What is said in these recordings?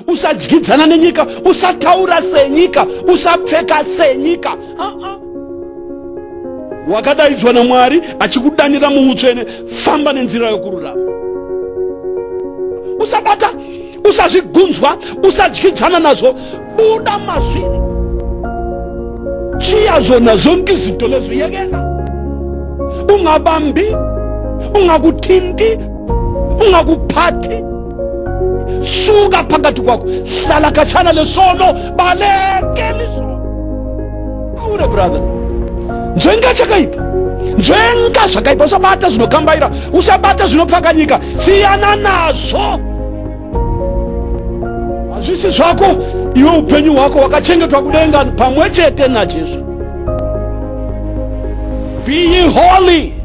usadyidzana nenyika, usataura senyika, usapfeka senyika. Wakadaidzwa naMwari achikudanira muutsvene, famba nenzira yokururama. Usabata, usazvigunzwa, usadyidzana nazvo, buda mazviri. Chiya zona zonke izinto lezo, yekela. Ungabambi, ungakuthinti, ungakuphathi. Suka phakathi kwakho, hlala khatshana lesono, balekela isono. Awure brother, njengachakaipa, njengazvakaipa, usabata zvinokambaira, usabata zvinopfakanyika, siyana nazvo. Hazvisi zvako, iwe upenyu hwako wakachengetwa kudenga pamwe chete naJesu. Be ye holy.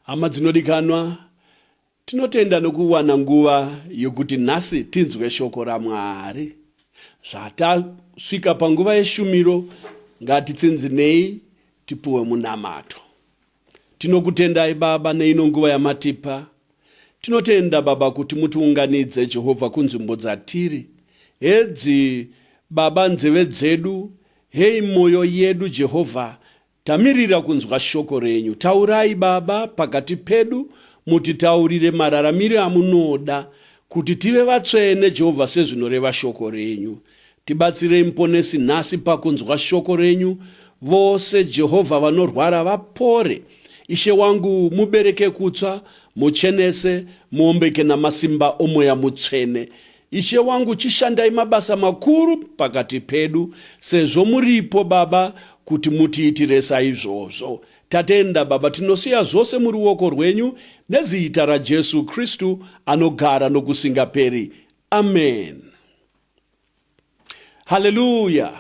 Hama dzinodikanwa, tinotenda nokuwana nguva yokuti nhasi tinzwe shoko raMwari. Zvatasvika panguva yeshumiro, ngatitsinzinei tipuwe munamato. Tinokutendai Baba neino nguva yamatipa. Tinotenda Baba kuti mutiunganidze Jehovha kunzvimbo dzatiri. Hedzi Baba nzeve dzedu, hei moyo yedu Jehovha, tamirira kunzwa shoko renyu. Taurai Baba pakati pedu, mutitaurire mararamiro amunoda, kuti tive vatsvene Jehovha sezvinoreva shoko renyu. Tibatsirei muponesi nhasi pakunzwa shoko renyu, vose Jehovha vanorwara vapore. Ishe wangu mubereke kutsva, muchenese, muombeke namasimba omweya mutsvene. Ishe wangu chishandai mabasa makuru pakati pedu, sezvo muripo Baba kuti mutiitire saizvozvo. Tatenda Baba, tinosiya zvose muruoko rwenyu, nezita raJesu Kristu anogara nokusingaperi. Amen. Haleluya.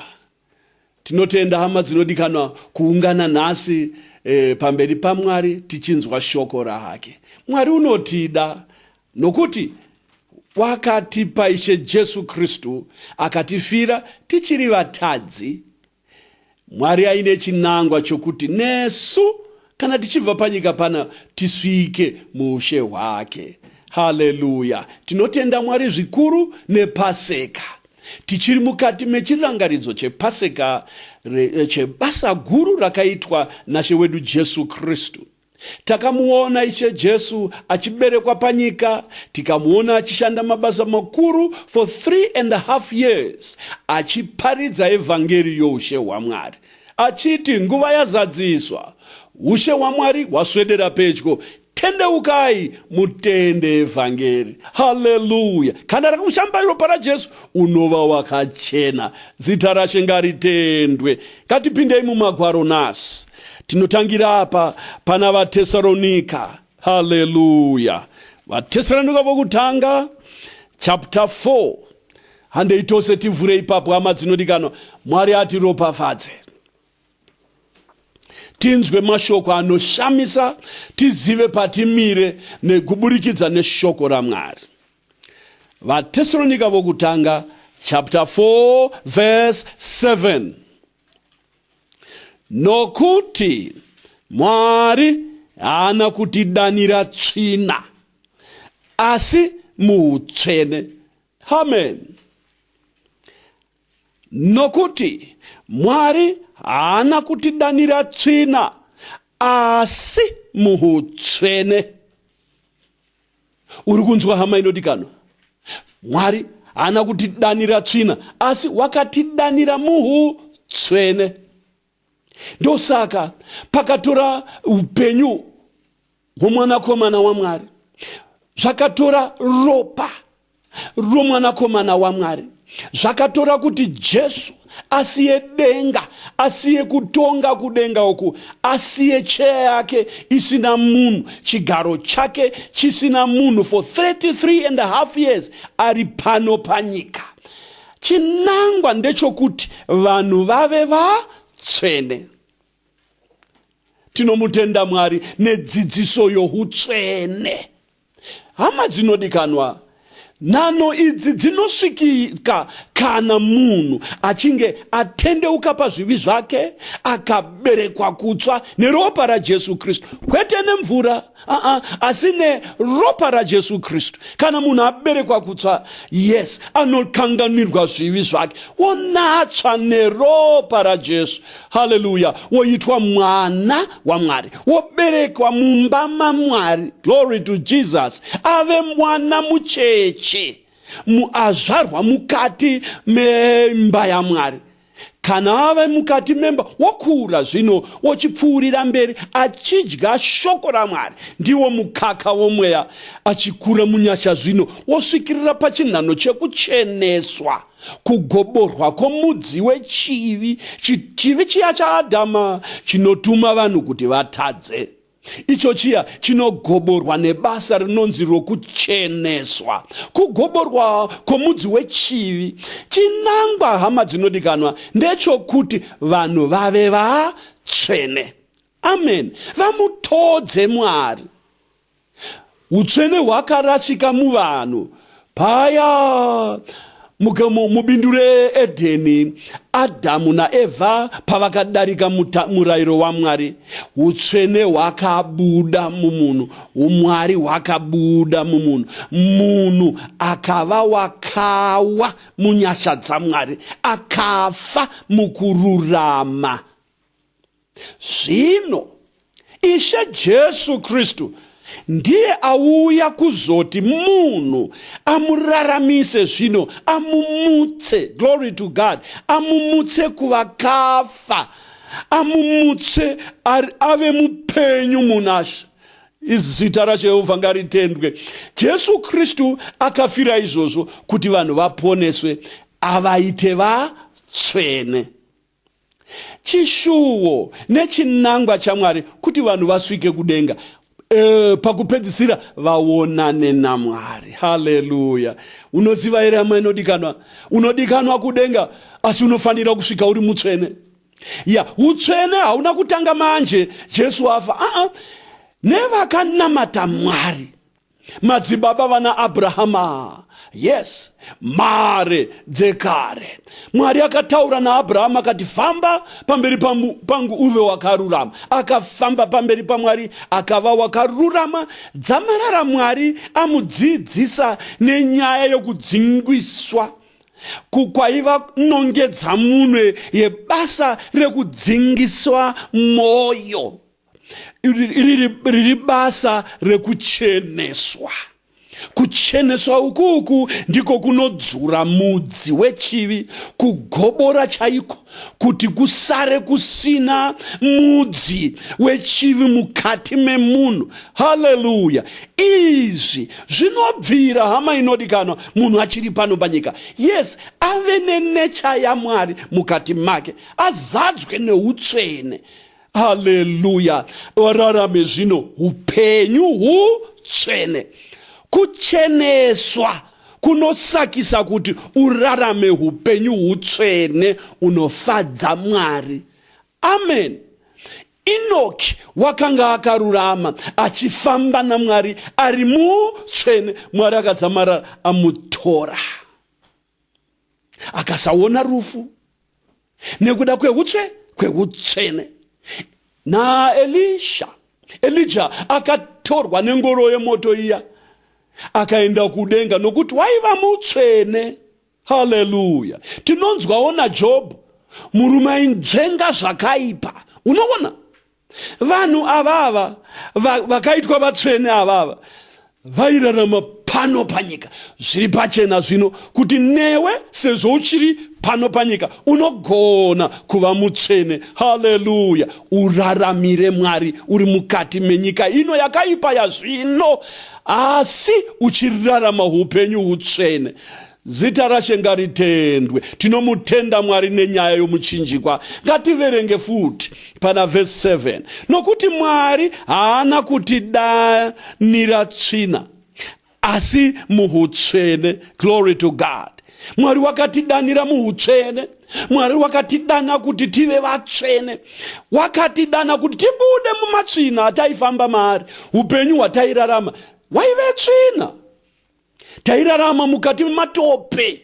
Tinotenda hama dzinodikanwa kuungana nhasi pamberi paMwari tichinzwa shoko rake. Mwari unotida nokuti wakatipa Ishe Jesu Kristu akatifira tichiri vatadzi. Mwari aine chinangwa chokuti nesu kana tichibva panyika pana tisvike muushe hwake. Haleluya. Tinotenda Mwari zvikuru nePaseka. Tichiri mukati mechirangaridzo chePaseka, chebasa guru rakaitwa naShe wedu Jesu Kristu. Takamuona Ishe Jesu achiberekwa panyika, tikamuona achishanda mabasa makuru for 3.5 years, achiparidza evhangeri youshe hwaMwari. Achiti nguva yazadziswa, ushe hwaMwari hwaswedera pedyo, tendeukai mutende evhangeri. Haleluya. Kana rakushamba ropa raJesu, unova wakachena. Zita raShe ngaritendwe. Ngatipindei mumagwaro nhasi. Tinotangira apa pana vaTesaronika. Haleluya. VaTesaronika vokutanga chapter 4. Handei tose tivhurei ipapo hama dzinodikanwa. Mwari atiropafadze. Tinzwe mashoko anoshamisa, tizive patimire nekuburikidza neshoko raMwari. VaTesaronika vokutanga chapter 4 verse 7. Nokuti Mwari haana kutidanira tsvina, asi muutsvene. Amen. Nokuti Mwari haana kutidanira tsvina, asi muutsvene. Uri kunzwa hama inodikanwa? Mwari haana kutidanira tsvina, asi wakatidanira muutsvene. Ndosaka pakatora upenyu hwomwanakomana waMwari, zvakatora ropa romwanakomana waMwari, zvakatora kuti Jesu asiye denga, asiye kutonga kudenga uku, asiye cheya yake isina munhu, chigaro chake chisina munhu, for 33.5 years ari pano panyika. Chinangwa ndechokuti vanhu vave vatsvene. Tinomutenda Mwari nedzidziso youtsvene. Hama dzinodikanwa, nhano idzi dzinosvikika kana munhu achinge atendeuka pazvivi zvake, akaberekwa kutsva neropa raJesu Kristu, kwete nemvura, asi neropa raJesu Kristu. Kana munhu aberekwa kutsva, yes, anokanganirwa zvivi zvake, wonatswa neropa raJesu. Haleluya. Woitwa mwana waMwari, woberekwa mumba maMwari. Glory to Jesus. Ave mwana mucheche, azvarwa mukati memba yaMwari. Kana ave mukati memba, wokura zvino, wochipfuurira mberi achidya shoko raMwari, ndiwo mukaka womweya, achikura munyasha zvino, wosvikirira pachinhano chekucheneswa, kugoborwa kwomudzi wechivi, chivi chiya chaAdhama chinotuma vanhu kuti vatadze. Icho chiya chinogoborwa nebasa rinonzi rokucheneswa, kugoborwa kwomudzi wechivi. Chinangwa hama dzinodikanwa ndechokuti vanhu vave vatsvene. Amen. Vamutodze Mwari. utsvene hwakarasika muvanhu paya mubindu reEdheni, Adhamu naEvha pavakadarika murayiro waMwari. Utsvene hwakabuda mumunhu, umwari hwakabuda mumunhu, munhu akava wakawa munyasha dzaMwari, akafa mukururama. Zvino Ishe Jesu Kristu ndiye auya kuzoti munhu amuraramise, zvino amumutse, glory to God, amumutse kuvakafa, amumutse ave mupenyu munasha. Izita raJehovha ngaritendwe. Jesu Kristu akafira izvozvo kuti vanhu vaponeswe, avaite vatsvene. Chishuwo nechinangwa chaMwari kuti vanhu vasvike kudenga, pakupedzisira vaonane naMwari. Haleluya. Unoziva here hama inodikanwa? Unodikanwa kudenga, asi unofanira kusvika uri mutsvene. Utsvene hauna kutanga manje Jesu afa. Nevakanamata Mwari, madzibaba vana Abrahama, yes, mare dzekare, Mwari akataura naAbrahama akati, famba pamberi pangu uve wakarurama. Akafamba pamberi paMwari akava wakarurama. Dzamarara Mwari amudzidzisa nenyaya yokudzingiswa kwaiva nongedza munwe yebasa rekudzingiswa moyo, riri basa rekucheneswa. Kucheneswa ukuku ndiko kunodzura mudzi wechivi, kugobora chaiko, kuti kusare kusina mudzi wechivi mukati memunhu. Haleluya. Izvi zvinobvira hama inodikanwa munhu achiri pano panyika. Yes, ave nenecha yaMwari mukati make, azadzwe neutsvene. Haleluya. Wararame zvino upenyu hutsvene. Kucheneswa kunosakisa kuti urarame upenyu hutsvene unofadza Mwari. Amen. Enoki wakanga akarurama achifamba naMwari ari mutsvene. Mwari akadzamara amutora, akasaona rufu nekuda kweutsvene. Na Elijah akatorwa nengoro yemoto iya akaenda kudenga nokuti waiva mutsvene. Haleluya. Tinonzwawo naJob, murume ainzvenga zvakaipa. Unoona vanhu avava vakaitwa vatsvene avava vairarama pano panyika zviri pachena zvino, kuti newe sezvo uchiri pano panyika unogona kuva mutsvene. Haleluya. Uraramire Mwari uri mukati menyika ino yakaipa yazvino, asi uchirarama upenyu hutsvene. Zita raShe ngaritendwe. Tinomutenda Mwari nenyaya yomuchinjikwa. Ngativerenge futi pana verse 7. Nokuti Mwari haana kutidanira tsvina, asi muhutsvene. Glory to God. Mwari wakatidanira muhutsvene. Mwari wakatidana kuti tive vatsvene. Wakatidana kuti tibude mumatsvina ataifamba maari. Upenyu hwatairarama waive tsvina. Tairarama mukati matope.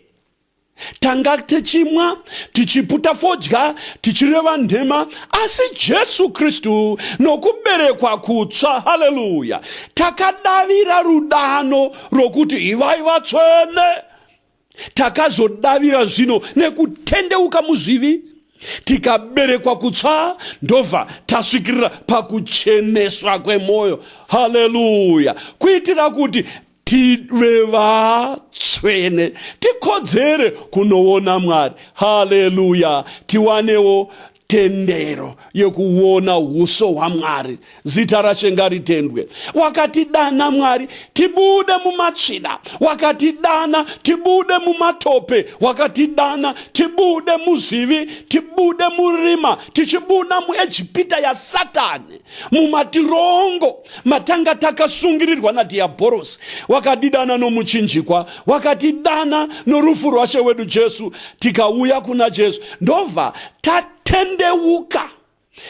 Tanga tichimwa, tichiputa fodya, tichireva nhema. Asi Jesu Kristu nokuberekwa kutsva, haleluya, takadavira rudano rokuti ivai vatsvene. Takazodavira zvino nekutendeuka muzvivi, tikaberekwa kutsva, ndobva tasvikirira pakucheneswa kwemoyo. Haleluya. Kuitira kuti tive vatsvene, tikodzere kunoona Mwari. Haleluya. Tiwanewo tendero yekuona uso hwaMwari. Zita raShe ngaritendwe. Wakatidana Mwari tibude mumatsvina, wakatidana tibude mumatope, wakatidana tibude muzivi, tibude murima, tichibuda muEjipita ya Satani, mumatirongo matanga takasungirirwa naDhiabhorosi. Wakatidana nomuchinjikwa, wakatidana norufu rwaShe wedu Jesu, tikauya kuna Jesu, ndobva tatendeuka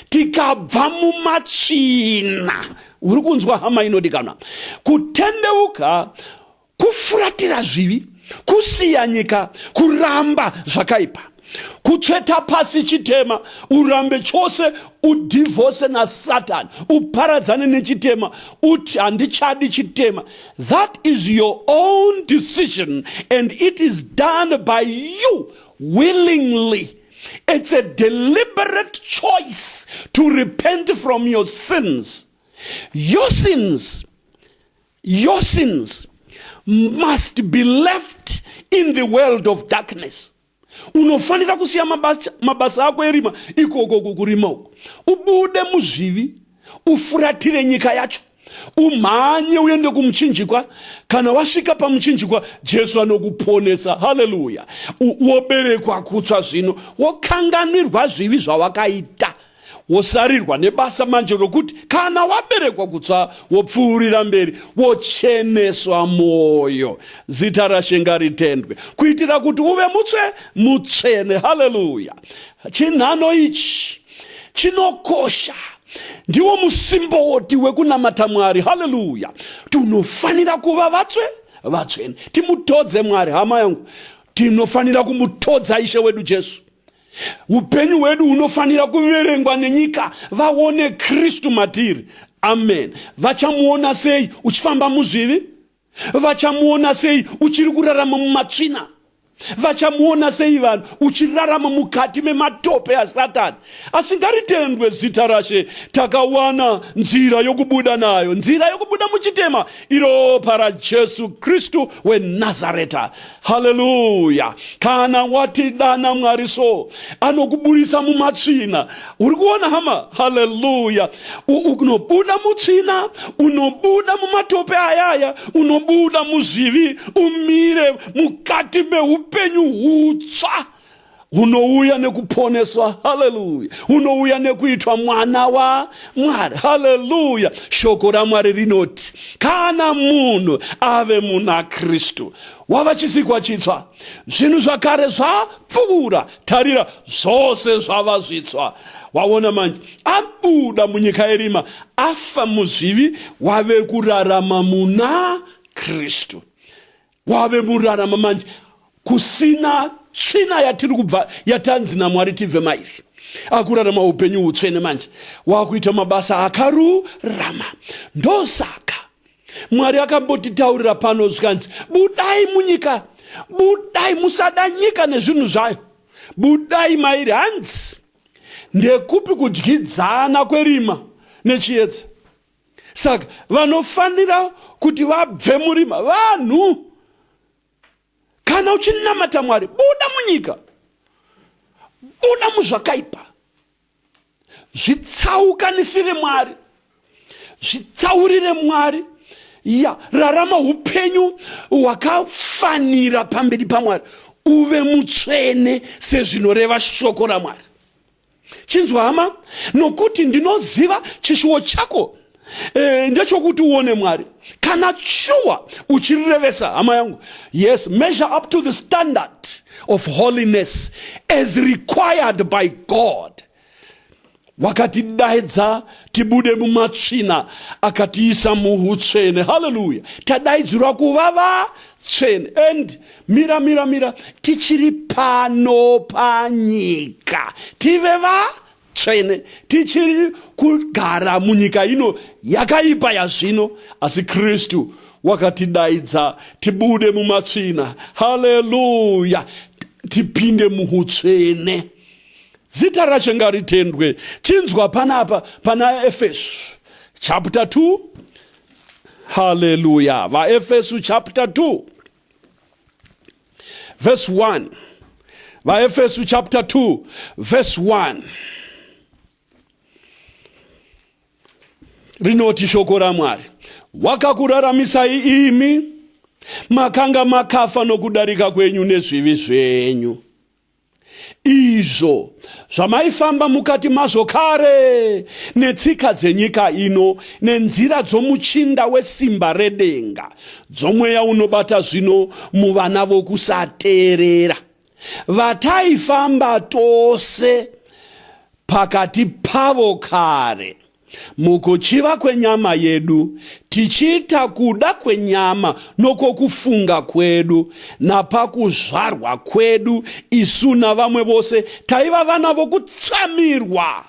tikabva mumatsvina. Uri kunzwa hama inodikanwa? Kutendeuka, kufuratira zvivi, kusiya nyika, kuramba zvakaipa, kutsveta pasi chitema, urambe chose, udivhose naSatani, uparadzane nechitema, uti handichadi chitema. That is your own decision, and it is done by you willingly. It's a deliberate choice to repent from your sins. Your sins must be left in the world of darkness. Unofanira kusiya mabasa ako erima ikoko kukurima uko, ubude muzvivi, ufuratire nyika yacho, umhanye uende kumuchinjikwa. Kana wasvika pamuchinjikwa, Jesu anokuponesa. Haleluya. Woberekwa kutsva zvino, wokanganirwa zvivi zvawakaita, wosarirwa nebasa manje rokuti kana waberekwa kutsva wopfuurira mberi, wocheneswa moyo. Zita raShe ngaritendwe, kuitira kuti uve mutsvene. Haleluya. Chinhano ichi chinokosha, ndiwo musimboti wekunamata Mwari. Haleluya. Tunofanira kuva vatsvene, timutodze Mwari. Hama yangu, tinofanira kumutodza Ishe wedu Jesu. Upenyu hwedu hunofanira kuverengwa nenyika, vaone Kristu matiri. Amen. Vachamuona sei uchifamba muzvivi? Vachamuona sei uchiri kurarama mumatsvina? Vachamuona sei vanhu uchirarama mukati mematope aSatani? Asi ngaritendwe zita raShe, takawana nzira yokubuda nayo, nzira yokubuda muchitema, iropa raJesu Kristu weNazareta. Haleluya. Kana watidana Mwari so, anokubudisa mumatsvina. Uri kuona hama? Haleluya. Unobuda mutsvina, unobuda mumatope ayaya, unobuda muzvivi, umire mukati meupenyu hutsva, unouya nekuponeswa. Haleluya. Unouya nekuitwa mwana waMwari. Haleluya. Shoko raMwari rinoti, kana munhu ave muna Kristu, wava chisikwa chitsva, zvinhu zvakare zvapfuura, tarira, zvose zvava zvitsva. Waona manje, abuda munyika yerima, afa muzvivi, wave kurarama muna Kristu. Wave murarama manje, kusina tsvina yatiri kubva yatanzi naMwari tibve mairi. Akurarama upenyu hutsvene manje, wakuita mabasa akarurama. Ndosaka Mwari akambotitaurira pano zvikanzi, budai munyika, budai, musada nyika nezvinhu zvayo, budai mairi. Hanzi ndekupi kudyidzana kwerima nechiedza? Saka vanofanira kuti vabve murima vanhu. Kana uchinamata Mwari, buda munyika, buda muzvakaipa, zvitsaukanisire Mwari, zvitsaurire Mwari. Rarama upenyu hwakafanira pamberi paMwari, uve mutsvene sezvinoreva shoko raMwari. Chinzwa hama? Nokuti ndinoziva chishuwo chako ndechokuti uone Mwari. Kana shuwa uchirirevesa hama yangu, yes, measure up to the standard of holiness as required by God. Wakatidaidza tibude mumatsvina, akatiisa muhutsvene. Haleluya. Tadaidzirwa kuva vatsvene. And mira, tichiri pano panyika, tive vatsvene, tichiri kugara munyika ino yakaipa yazvino, asi Kristu wakatidaidza tibude mumatsvina. Haleluya. Tipinde muhutsvene. Zita raShe ngaritendwe. Chinzwa panapa pana Efesu chapter 2. Hallelujah. VaEfesu chapter 2 verse 1. VaEfesu chapter 2 verse 1. Rinoti shoko raMwari, wakakuraramisai imi makanga makafa nokudarika kwenyu nezvivi zvenyu, izvo zvamaifamba mukati mazvo kare, netsika dzenyika ino, nenzira dzomuchinda wesimba redenga, dzomweya unobata zvino muvana vokusateerera, vataifamba tose pakati pavo kare, mukuchiva kwenyama yedu, tichiita kuda kwenyama nokokufunga kwedu, napakuzvarwa kwedu, isu navamwe vose taiva vana vokutsamirwa.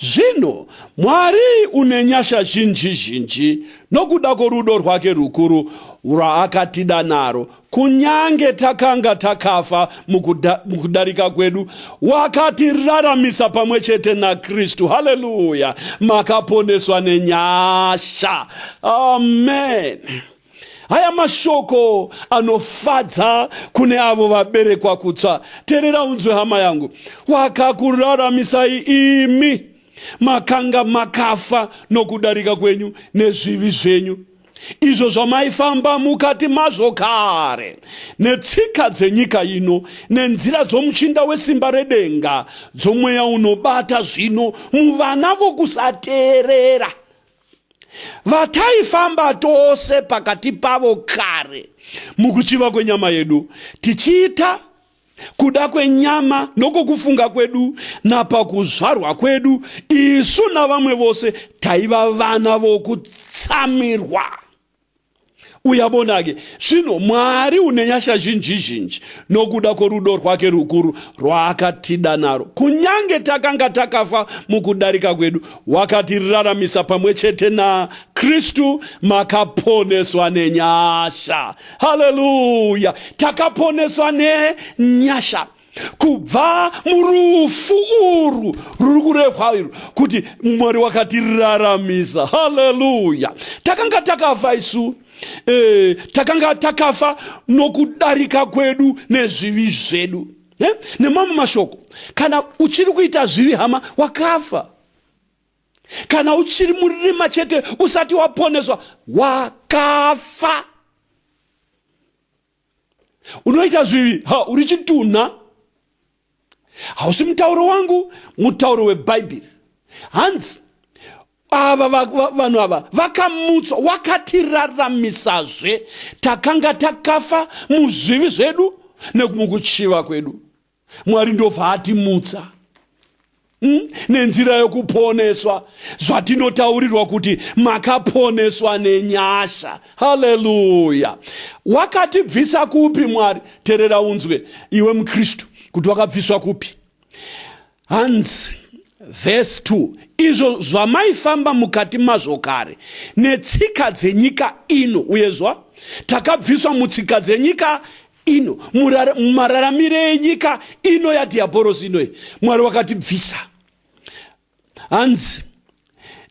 Zvino Mwari une nyasha zhinji zhinji nokuda kworudo rwake rukuru rwaakatida naro, kunyange takanga takafa mukudarika kwedu, wakatiraramisa pamwe chete naKristu. Haleluya! Makaponeswa nenyasha. Amen. Haya mashoko anofadza kune avo vaberekwa kutsva. Terera unzwe hama yangu, wakakuraramisai imi makanga makafa nokudarika kwenyu nezvivi zvenyu, izvo zvamaifamba mukati mazvo kare, netsika dzenyika ino, nenzira dzomuchinda wesimba redenga, dzomweya unobata zvino muvana vokusateerera. Vataifamba tose pakati pavo kare mukuchiva kwenyama yedu, tichiita kuda kwenyama nokukufunga kwedu, napakuzvarwa kwedu, isu navamwe vose taiva vana vokutsamirwa. Uyabonake, zvino Mwari une nyasha zhinji zhinji nokuda kworudo rwake rukuru rwaakatida naro, kunyange takanga takafa mukudarika kwedu, wakatiraramisa pamwe chete naKristu, makaponeswa nenyasha. Haleluya! Takaponeswa nenyasha kubva murufu uru ruri kurehwa iru, kuti Mwari wakatiraramisa. Haleluya! Takanga takafa isu, takanga takafa nokudarika kwedu nezvivi zvedu. Nemamwe mashoko, kana uchiri kuita zvivi hama, wakafa. Kana uchiri murima chete usati waponeswa, wakafa. Unoita zvivi, uri chitunha, hausi mutauro wangu, mutauro weBhaibheri. Hanzi ava vanhu ava vakamutswa, wakatiraramisazve, takanga takafa muzvivi zvedu nekumukuchiva kwedu. Mwari ndobva atimutsa nenzira yokuponeswa, zvatinotaurirwa kuti makaponeswa nenyasha. Haleluya! Wakatibvisa kupi Mwari? Terera unzwe iwe muKristu, kuti wakabviswa kupi. Hanzi verse 2, izvo zvamaifamba mukati mazvo kare, netsika dzenyika ino. Uyezva, takabviswa mutsika dzenyika ino, mumararamire enyika ino yadhiabhorosi inoi, Mwari wakatibvisa. Hanzi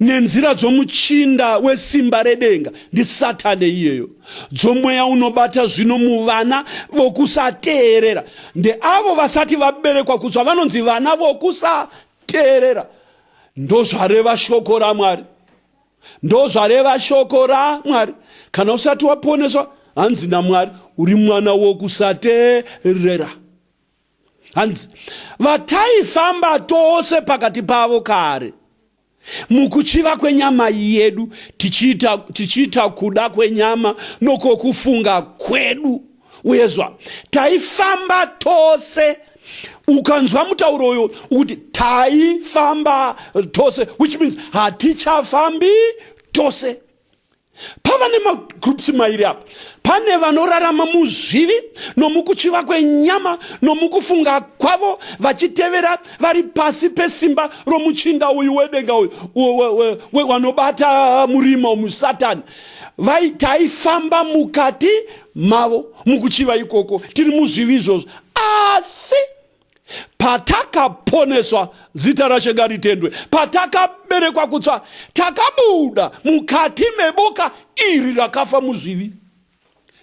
nenzira dzomuchinda wesimba redenga, ndi Satani iyeyo, dzomweya unobata zvino muvana vokusateerera. Ndeavo vasati vaberekwa kutsva vanonzi vana vokusateerera. Ndozvareva shoko raMwari, ndozvareva shoko raMwari. Kana usati waponeswa, hanzi naMwari uri mwana wokusateerera. Hanzi vataifamba tose pakati pavo kare mukuchiva kwenyama yedu, tichiita kuda kwenyama nokokufunga kwedu. Uyezva, taifamba tose. Ukanzwa mutauro uyo kuti taifamba tose, which means hatichafambi tose. Pava nemagroups mairi apa. Pane vanorarama muzvivi nomukuchiva kwenyama nomukufunga kwavo, vachitevera vari pasi pesimba romuchinda uyu wedenga uyu wanobata murima muSatani. Taifamba mukati mavo mukuchiva ikoko, tiri muzvivi izvozvo. Asi patakaponeswa, zita raShe ngaritendwe, patakaberekwa kutsva, takabuda mukati meboka iri rakafa muzvivi.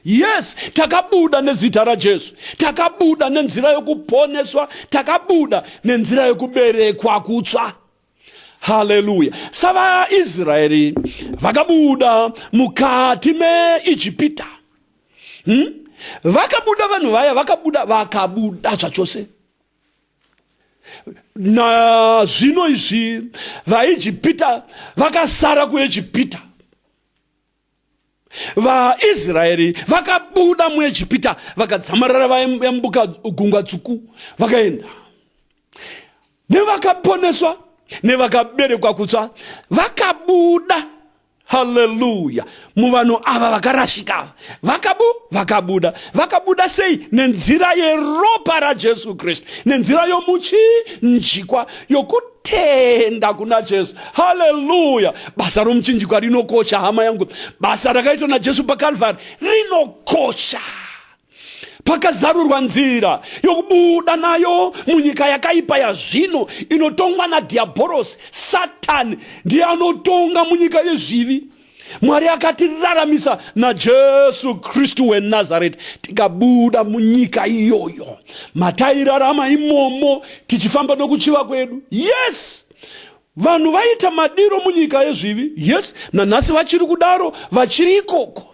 Yes, takabuda nezita raJesu, takabuda nenzira yokuponeswa, takabuda nenzira yokuberekwa kutsva. Haleluya! SavaIsraeri vakabuda mukati meIjipita. Vakabuda vanhu vaya, vakabuda zvachose. Na zvino izvi vaIjipita vakasara kuEjipita. VaIsraeri vakabuda muEjipita, vakadzamarara vayambuka gungwa dzvuku, vakaenda. nevakaponeswa nevakaberekwa kutsva vakabuda. Haleluya. Muvanhu ava vakarashika vakabuda sei? Nenzira yeropa raJesu Kristu, nenzira yomuchinjikwa yokutenda kuna Jesu. Haleluya. Basa romuchinjikwa rinokosha, hama yangu. Basa rakaitwa naJesu paKalvari rinokosha. Pakazarurwa nzira yokubuda nayo munyika yakaipa yazvino inotongwa nadhiabhorosi. Satani ndiye anotonga munyika yezvivi. Mwari akatiraramisa naJesu Kristu weNazareti, tikabuda munyika iyoyo. Matairarama imomo tichifamba nokuchiva kwedu. Yes, vanhu vaita madiro munyika yezvivi. Yes, nanhasi vachiri kudaro, vachiri ikoko.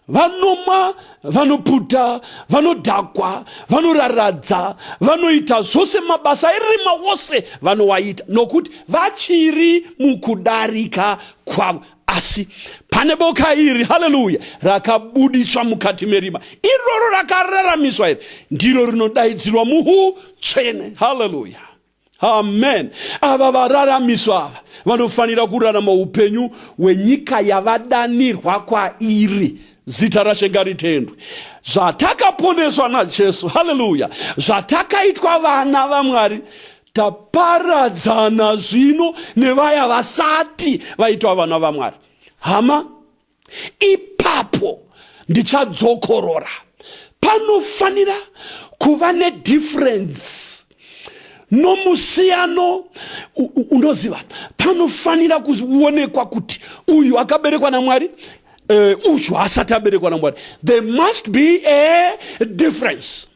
Vanoma, vanoputa, vanodhakwa, vanoraradza, vanoita zvose mabasa erima wose vanowaita, nokuti vachiri mukudarika kwavo. Asi pane boka iri, haleluya, rakabudiswa mukati merima. Iroro rakararamiswa iri ndiro rinodaidzirwa muutsvene. Haleluya. Amen. Ava vararamiswa ava vanofanira kurarama upenyu hwenyika yavadanirwa kwairi. Zita raShe ngaritendwe. Zvatakaponeswa naJesu, haleluya, zvatakaitwa vana vaMwari, taparadzana zvino nevaya vasati vaitwa vana vaMwari. Hama, ipapo ndichadzokorora. Panofanira kuva nedifference nomusiyano. Unoziva, panofanira kuonekwa kuti uyu akaberekwa naMwari, uyu asati aberekwa naMwari. There must be a difference.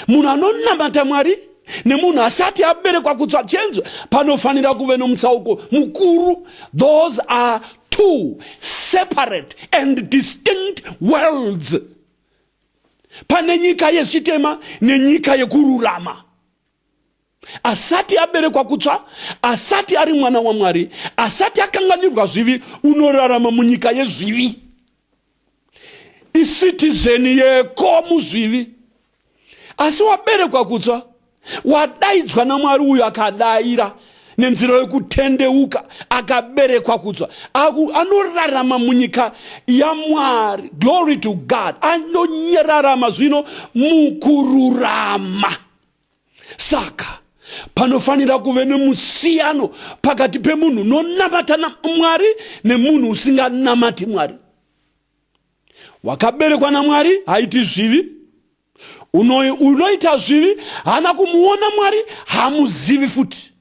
Munhu anonamata Mwari nemunhu asati aberekwa kutsva chenzo, panofanira kuve nomutsauko mukuru. Those are two separate and distinct worlds. Pane nyika yezvitema nenyika yekururama. Asati aberekwa kutsva, asati ari mwana waMwari, asati akanganirwa zvivi, unorarama munyika yezvivi. Isitizeni yeko muzvivi. Asi waberekwa kutsva, wadaidzwa naMwari, uyu akadaira nenzira yokutendeuka, akaberekwa kutsva, anorarama munyika yaMwari. Glory to God. Anonyerarama zvino mukururama. Saka panofanira kuve nemusiyano pakati pemunhu unonamata Mwari nemunhu usinganamati Mwari. Wakaberekwa naMwari haiti zvivi. Unoita zvivi hana kumuona Mwari, hamuzivi futi.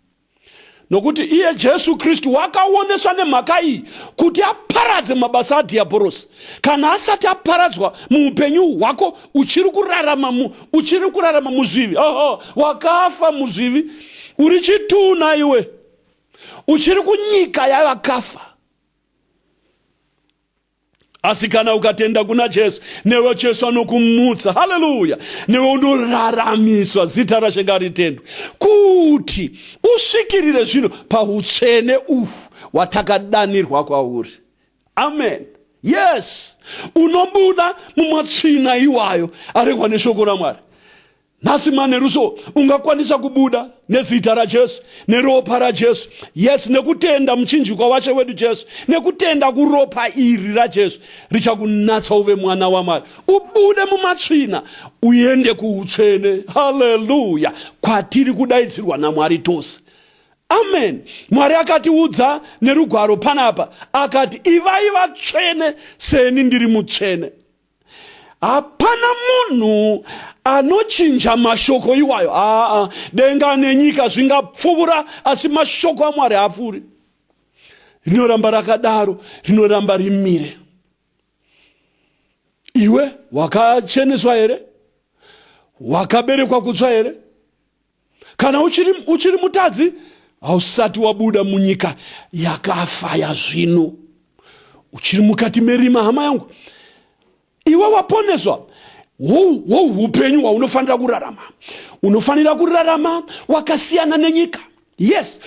Nokuti iye Jesu Kristu wakaoneswa nemhaka iyi kuti aparadze mabasa adhiabhorosi. Kana asati aparadzwa muupenyu hwako, uchiri kurarama muzvivi, wakafa muzvivi, uri chituna iwe, uchiri kunyika yavakafa. Asi kana ukatenda kuna Jesu, newe Jesu anokumutsa. Haleluya. Newe unoraramiswa. Zita raShe ngaritendwe, kuti usvikirire zvino pautsvene uhu watakadanirwa kwauri. Amen. Yes, unobuda mumatsvina iwayo aregwa neshoko raMwari. Nhasi maneruso ungakwanisa kubuda nezita raJesu, neropa raJesu. Yes, nekutenda muchinjikwa waShe wedu Jesu, nekutenda kuropa iri raJesu, richakunatsa uve mwana waMwari. Ubude mumatsvina uende kuutsvene. Haleluya. Kwatiri kudaidzirwa naMwari tose. Amen. Mwari akatiudza nerugwaro panapa, akati ivai vatsvene seni ndiri mutsvene. Hapana munhu anochinja mashoko iwayo. Denga nenyika zvingapfuura, asi mashoko aMwari haapfuuri. Rinoramba rakadaro, rinoramba rimire. Iwe wakacheneswa here? Wakaberekwa kutsva here? Kana uchiri mutadzi, hausati wabuda munyika yakafa yazvino, uchiri mukati merima, hama yangu, iwe waponeswa, upenyu hwaunofanira kurarama. Unofanira kurarama wakasiyana nenyika. Yes,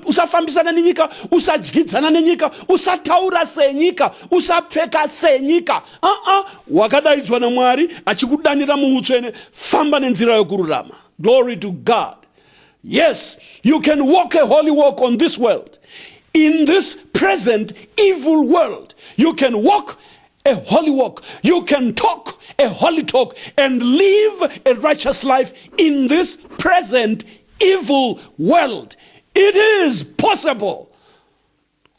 usafambisana nenyika, usadyidzana nenyika, usataura senyika, usapfeka senyika. Wakadaidzwa naMwari achikudanira muutsvene, famba nenzira yokururama. Glory to God. Yes, you can walk a holy walk on this world. In this present evil world, you can walk a holy walk. You can talk a holy talk and live a righteous life in this present evil world. It is possible.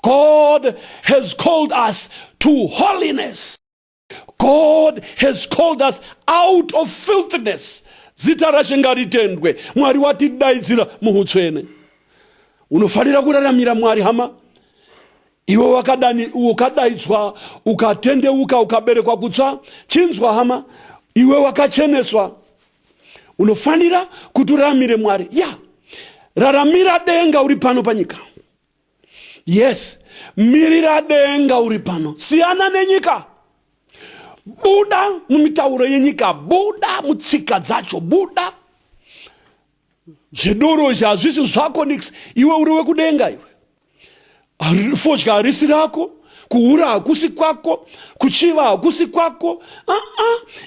God has called us to holiness. God has called us out of filthiness. Zita rashingaritendwe. Mwari watidaidzira muhutsvene. Unofanira kuraramira Mwari hama. Iwe wakadaidzwa, ukatendeuka, ukaberekwa kutsva, chinzwa hama, iwe wakacheneswa. Unofanira kuturaramire Mwari. Raramira denga uri pano panyika. Yes, mirira denga uri pano. Siyana nenyika. Buda mumitauro yenyika, buda mutsika dzacho, buda. Zvedoro zvazvisi zvako nix, iwe uriwe kudenga iwe. Fodya harisi rako, kuhura hakusi kwako, kuchiva hakusi kwako.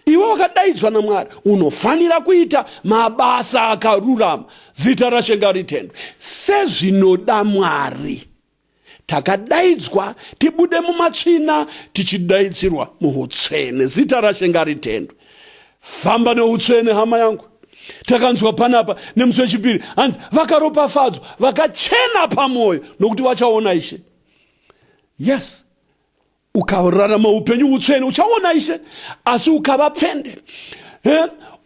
Iwe wakadaidzwa naMwari, unofanira kuita mabasa akarurama. Zita rashe ngaritendwe. Sezvinoda Mwari, takadaidzwa tibude mumatsvina tichidaidzirwa muhutsvene. Zita rashe ngaritendwe. Famba neutsvene hama yangu. Takanzwa panapa nemusi wechipiri hanzi vakaropafadzwa vakachena pamwoyo nokuti vachaona Ishe. Yes, ukararama upenyu utsvene uchaona Ishe. Asi ukava pfende,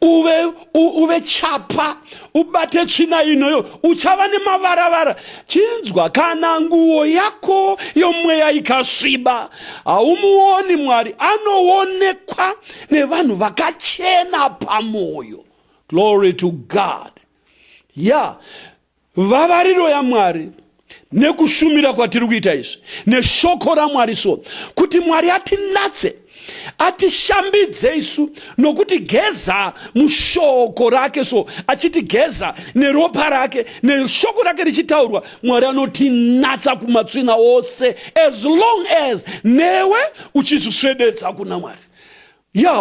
uve chapa, ubate tsvina inoyo, uchava nemavaravara. Chinzwa, kana nguo yako yomweya ikasviba, haumuoni Mwari. Anoonekwa nevanhu vakachena pamwoyo. Glory to God. Vavariro yaMwari nekushumira kwatiri kuita izvi neshoko raMwari so kuti Mwari atinatse, atishambidze isu nokuti geza mushoko rake. So achitigeza neropa rake, neshoko rake richitaurwa, Mwari anotinatsa kumatsvina ose, as long as newe uchizvisvededza kuna Mwari.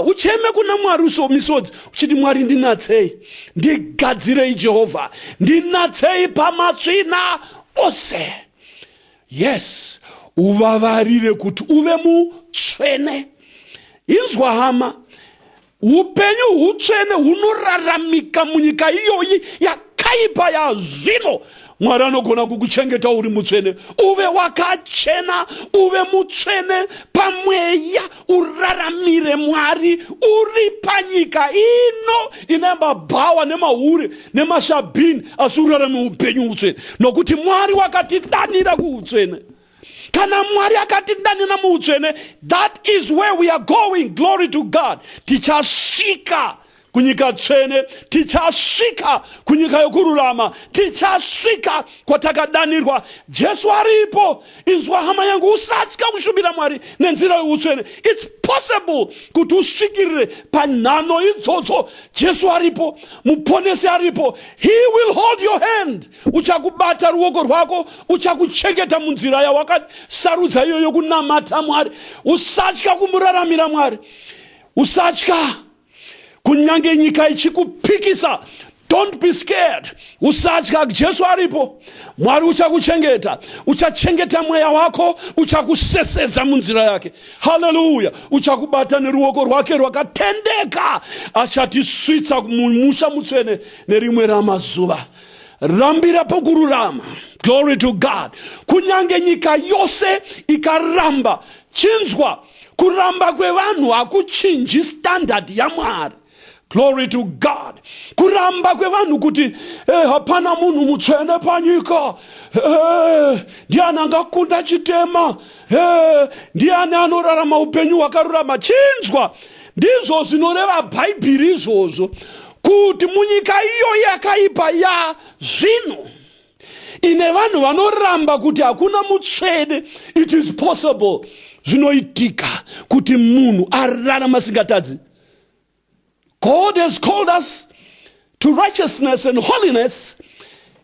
Ucheme kuna Mwari uso misodzi uchiti Mwari ndinatsei, ndigadzirei Jehovha, ndinatsei pamatsvina ose. Yes, uvavarire kuti uve mutsvene. Inzwa hama, upenyu hutsvene hunoraramika munyika iyoyi yakaipa yazvino. Mwari anogona kukuchengeta uri mutsvene, uve wakachena, uve mutsvene pamweya, uraramire Mwari uri panyika ino ine mabhawa nemahure nemashabhini, asi urarame upenyu utsvene nokuti Mwari wakatidanira kuutsvene. Kana Mwari akatidanira muutsvene, that is where we are going. Glory to God. Tichasvika kunyika tsvene, tichasvika kunyika yokururama, tichasvika kwatakadanirwa. Jesu aripo. Inzwa hama yangu, usatya kushumira Mwari nenzira yeutsvene. It's possible kuti usvikirire panhano idzodzo. Jesu aripo, muponesi aripo. He will hold your hand. Uchakubata ruoko rwako, uchakuchengeta munzira yawakasarudza iyo yokunamata Mwari. Usatya kumuraramira Mwari. Usatya. Kunyange nyika ichikupikisa, don't be scared. Usatya, Jesu aripo. Mwari uchakuchengeta, uchachengeta mweya wako, uchakusesedza munzira yake. Hallelujah. Uchakubata neruoko rwake rwakatendeka, achatisvitsa mumusha mutsvene nerimwe ramazuva. Rambira pokururama. Glory to God. Kunyange nyika yose ikaramba, chinzwa, kuramba kwevanhu hakuchinji standard yaMwari. Glory to God. Kuramba kwevanhu kuti hapana munhu mutsvene panyika, ndiani angakunda chitema, ndiani anorarama upenyu hwakarurama. Chinzwa, ndizvo zvinoreva Bhaibheri izvozvo, kuti munyika iyo yakaipa yazvino ine vanhu vanoramba kuti hakuna mutsvene, it is possible, zvinoitika kuti munhu ararama asingatadzi. God has called us to righteousness and holiness.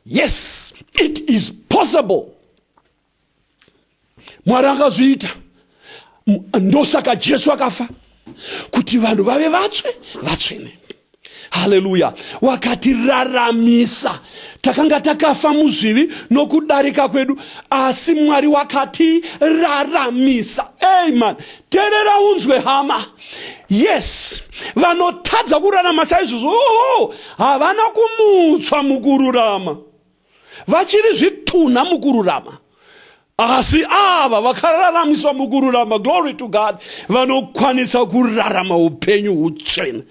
Yes, it is possible. Mwari akazviita. Ndosaka Jesu akafa kuti vanhu vave vatsvene. Haleluya. Wakatiraramisa. Takanga takafa muzvivi nokudarika kwedu, asi Mwari wakatiraramisa. Amen. Terera unzwe hama. Yes. Vanotadza kurarama saizvozvo havana kumutswa mukururama. Vachiri zvituna mukururama. Asi ava vakararamiswa mukururama. Glory to God. Vanokwanisa kurarama upenyu hutsvene.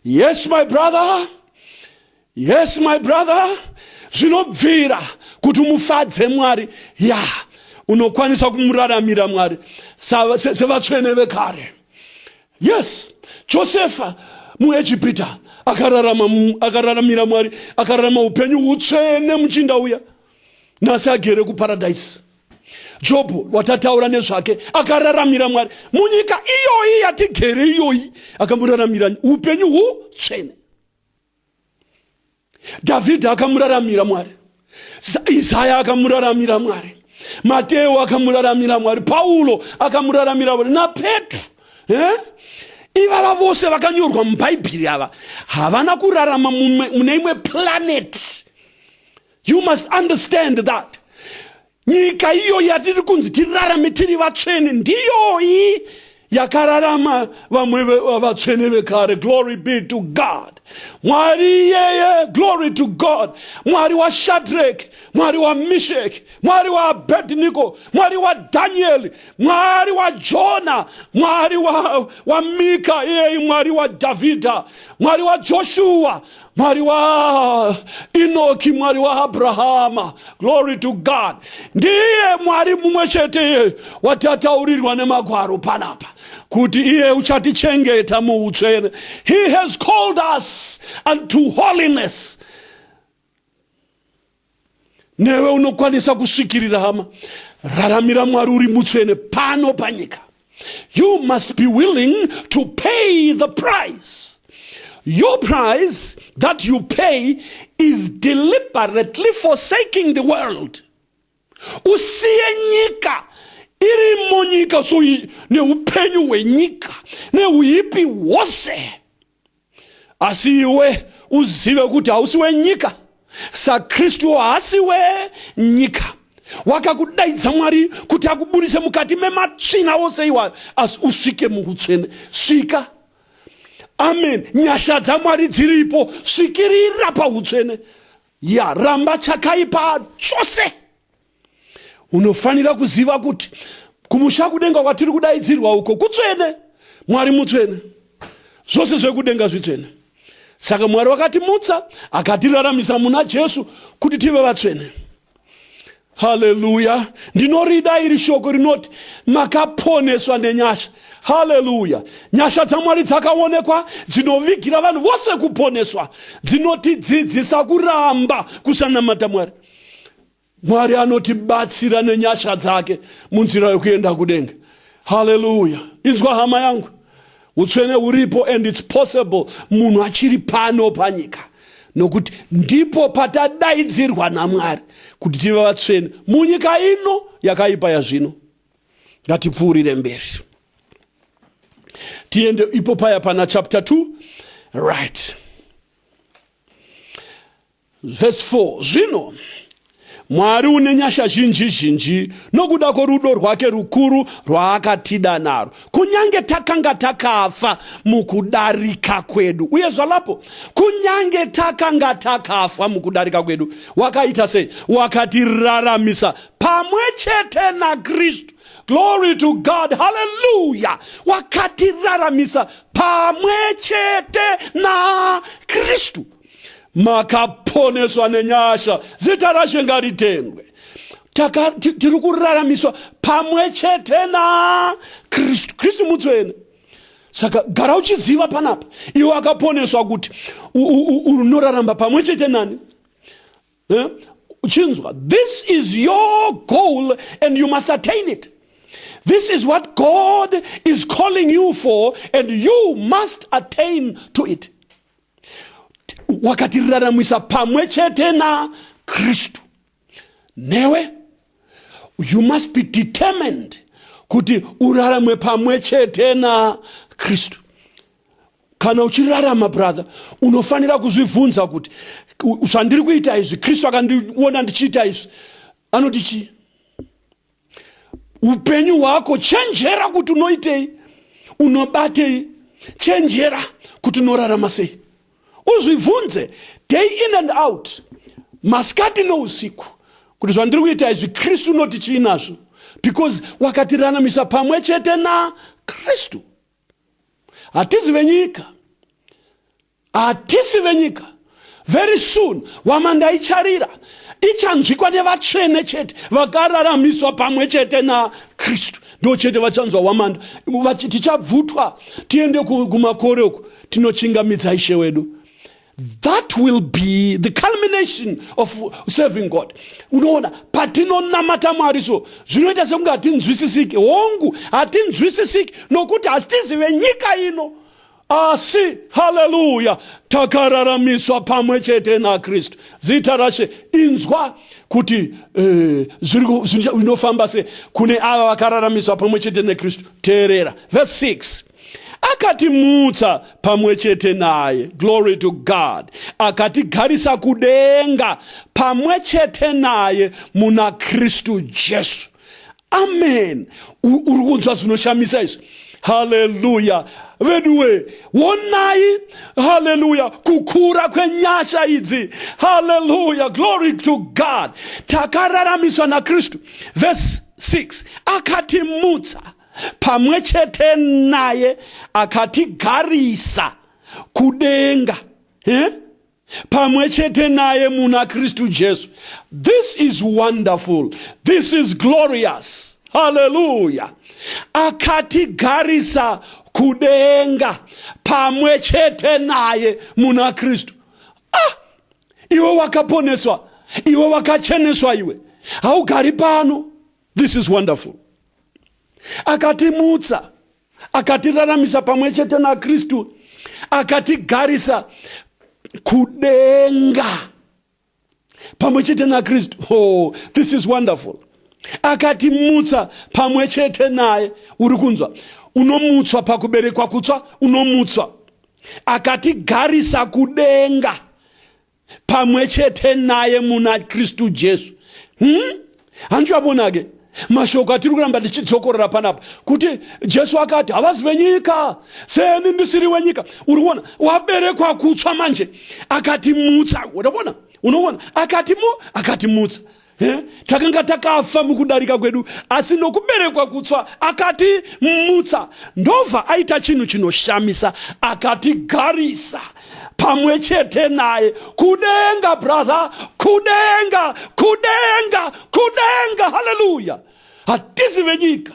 Yes, my brother. Yes, my brother. Zvinobvira kuti mufadze Mwari. Ya, unokwanisa kumuraramira Mwari sevatsvene vekare. Yes, Josefa muEjipita akararamira Mwari, akararama upenyu hutsvene muchinda uya. Nasi agere kuparadise. Jobu watataura nezvake akararamira Mwari. Munyika iyoyi yatigere iyoyi akamuraramira upenyu hutsvene. Davidhi akamuraramira Mwari. Isaya akamuraramira Mwari. Mateo akamuraramira Mwari. Paulo akamuraramira Mwari. Na Petro. Ivava vose vakanyorwa mubhaibheri ava havana kurarama mune imwe planet. You must understand that. Nyika iyo yatiri kunzi tirarame tiri vatsvene ndiyoyi yakararama vamwe vatsvene vekare. Glory be to God. Mwari yeye, glory to God. Mwari wa Shadrach, Mwari wa Meshach, Mwari wa Abednego, Mwari wa Daniel, Mwari wa Jonah, Mwari wa Mika, yeye Mwari wa Davida, Mwari wa Joshua, Mwari wa Enoki, Mwari wa Abrahama. Glory to God. Ndiye Mwari mumwe chete watataurirwa nemagwaro panapa kuti iye uchatichengeta muutsvene. He has called us unto holiness. Newe unokwanisa kusvikirira hama. Raramira Mwari uri mutsvene pano panyika. You must be willing to pay the price. Your price that you pay is deliberately forsaking the world. Usiye nyika irimo nyika so neupenyu hwenyika neuipi wose, asi iwe uzive kuti hausi wenyika. SaKristu haasi wenyika. Wakakudaidza Mwari kuti akubudise mukati mematsvina ose iwayo, asi usvike muutsvene. Svika. Amen. Nyasha dzaMwari dziripo, svikirira pautsvene. Ya, ramba chakaipa chose. Unofanira kuziva kuti kumusha kudenga kwatiri kudaidzirwa uko kutsvene. Mwari mutsvene. Zvose zvekudenga zvitsvene. Saka Mwari wakatimutsa akatiraramisa muna Jesu kuti tive vatsvene. Hallelujah. Ndinorida iri shoko rinoti makaponeswa nenyasha. Hallelujah. Nyasha dzaMwari dzakaonekwa dzinovigira vanhu vose kuponeswa. Dzinotidzidzisa kuramba kusanamata Mwari. Mwari anotibatsira nenyasha dzake munzira yokuenda kudenga. Hallelujah. Inzwa hama yangu. Utsvene uripo, and it's possible munhu achiri pano panyika. Nokuti ndipo patadaidzirwa naMwari kuti tive vatsvene munyika ino yakaipa yazvino. Ngatipfuurire mberi. Tiende ipo paya pana chapter 2. Right. Verse 4. Zvino Mwari une nyasha zhinji zhinji nokuda kworudo rwake rukuru rwaakatida naro, kunyange takanga takafa mukudarika kwedu. Uye zvalapo, kunyange takanga takafa mukudarika kwedu, wakaita sei? Wakatiraramisa pamwe chete naKristu. Glory to God. Hallelujah. Wakatiraramisa pamwe chete naKristu. Makaponeswa nenyasha, zita rashe ngaritendwe. Tiri kuraramiswa pamwe chete naKristu. Kristu mutsvene. Saka gara uchiziva panapa, iwe akaponeswa kuti unoraramba pamwe chete nani? Uchinzwa. This is your goal and you must attain it. This is what God is calling you for and you must attain to it. Wakatiraramisa pamwe chete naKristu. Newe, you must be determined kuti uraramwe pamwe chete naKristu. kana uchirarama brother, unofanira kuzvibvunza kuti zvandiri kuita izvi, Kristu akandiona ndichiita izvi, anoti chii? Upenyu hwako chenjera kuti unoitei, unobatei, chenjera kuti unorarama sei. Uzvibvunze day in and out, masikati nousiku, kuti zvandiri kuita izvi Kristu unoti chii nazvo, because wakatiraramisa pamwe chete naKristu. Hatisi venyika, hatisi venyika. Very soon wamanda icharira, ichanzwikwa nevatsvene chete vakararamiswa pamwe chete naKristu. Ndo chete vachanzwa wamanda. Tichabvutwa tiende kumakore uko tinochingamidza Ishe wedu. That will be the culmination of serving God. Unoona, patinonamata Mwari so, zvinoita sekunge hatinzwisisiki. Hongu, hatinzwisisiki nokuti hatisive nyika ino. Asi, hallelujah, takararamiswa pamwe chete naKristu. Zita raShe inzwa kuti inofamba se kune ava vakararamiswa pamwe chete naKristu. Teerera. Verse 6. Akatimutsa pamwe chete naye, glory to God, akatigarisa kudenga pamwe chete naye muna Kristu Jesu. Amen. Uri kunzwa zvinoshamisa izvi. Hallelujah. Veduwe, wonai, hallelujah, kukura kwenyasha idzi. Hallelujah, glory to God. Takararamiswa naKristu. Verse 6. Akatimutsa pamwe chete naye, akatigarisa kudenga pamwe chete naye muna Kristu Jesu. This is wonderful. This is glorious. Hallelujah. Akatigarisa kudenga pamwe chete naye muna Kristu. Iwe wakaponeswa, iwe wakacheneswa, iwe haugari pano. This is wonderful. Akatimutsa, akatiraramisa pamwe chete naKristu, akatigarisa kudenga pamwe chete naKristu. Oh, this is wonderful. Akatimutsa pamwe chete naye. Uri kunzwa? Unomutswa pakuberekwa kutsva, unomutswa. Akatigarisa kudenga pamwe chete naye muna Kristu Jesu. Handiwabonake mashoko atiri kuramba tichidzokorera panapa kuti Jesu akati havasi venyika seni ndisiri wenyika. Uri kuona waberekwa kutsva manje, akatimutsa. Unoona akatimutsa. Takanga takafa mukudarika kwedu, asi nokuberekwa kutsva akatimutsa. Ndobva aita chinhu chinoshamisa, akatigarisa pamwe chete naye kudenga, brother, kudenga. Hallelujah. Hatisi venyika.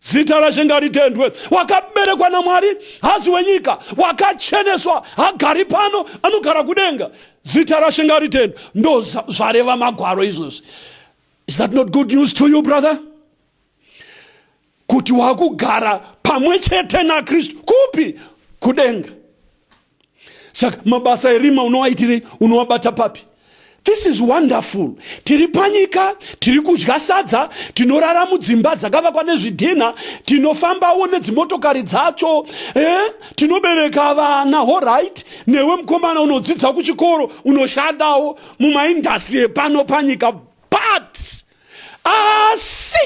Zita raShe ngaritendwe. Wakaberekwa naMwari, hasi wenyika. Wakacheneswa, hagari pano, anogara kudenga. Zita raShe ngaritendwe. Ndo zvareva magwaro izvozvi. Is that not good news to you, brother? Kuti wakugara pamwe chete naKristu. Kupi? Kudenga. Saka mabasa erima unowaitire, unowabata papi? This is wonderful. Tiri panyika, tiri kudya sadza, tinorara mudzimba dzakavakwa nezvidhina, tinofambawo nedzimotokari dzacho, tinobereka vana, all right. Newe mukomana unodzidza kuchikoro, unoshandawo mumaindastri epano panyika. But asi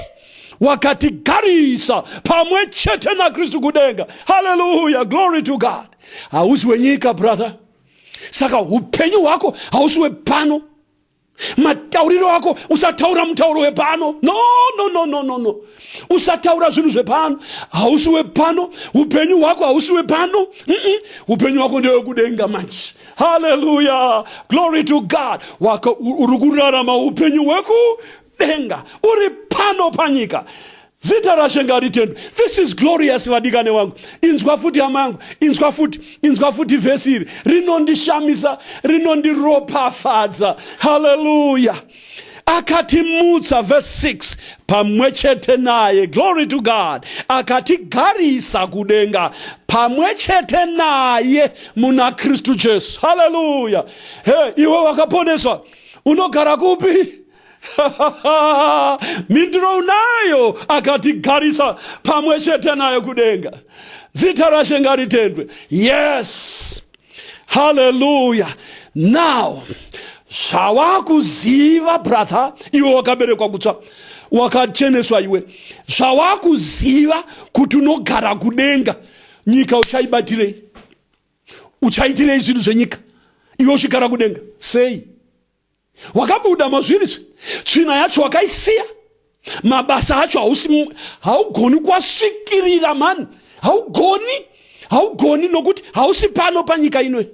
wakatigarisa pamwe chete naKristu kudenga. Hallelujah, glory to God. Hausi wenyika, brother. Saka upenyu hwako hausi wepano. Matauriro wako usataura mutauro wepano. No. Usataura zvinhu zvepano. Hausi wepano. Upenyu hwako hausi wepano. Upenyu hwako ndewe kudenga manje. Hallelujah, glory to God. Uri kurarama upenyu hweku denga. Uri pano panyika. Zita raShe ngaritendwe. This is glorious, vadikane wangu. Inzwa futi hamangu, inzwa futi vesi iri. Rinondishamisa, rinondiropafadza. Hallelujah. Akatimutsa, verse 6, pamwe chete naye, glory to God. Akatigarisa kudenga pamwe chete naye muna Kristu Jesu. Hallelujah. Hey, iwe wakaponeswa, unogara kupi? mindiro unayo akatigarisa pamwe chete nayo kudenga. Zita rashe ngaritendwe. Yes, hallelujah. Now zvawakuziva brother, iwe wakaberekwa kutsva, wakacheneswa iwe, zvawakuziva kuti unogara kudenga, nyika uchaibatirei? Uchaitirei zvinhu zvenyika iwe uchigara kudenga? Sei? Wakabuda mazvirisi, tsvina yacho wakaisiya, mabasa acho haugoni kuasvikirira mani, haugoni nokuti hausi pano panyika ino.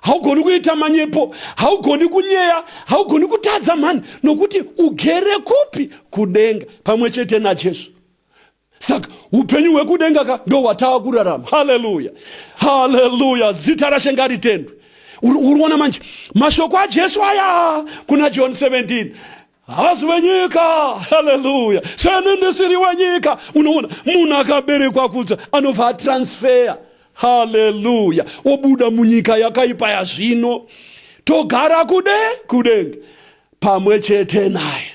Haugoni kuita manyepo, haugoni kunyeya, haugoni kutadza mani, nokuti ugere kupi? Kudenga pamwe chete naJesu. Saka upenyu hwekudenga ndo watava kurarama. Haleluya, haleluya, zita rashe ngaritendwe. Uruona manje mashoko aJesu aya kuna John 17, havazi wenyika, haleluya, senendesiri wenyika. Unoona munhu akaberekwa kutsva anobva atransfer, haleluya, obuda munyika yakaipa yazvino, togara kudenga pamwe chete naye.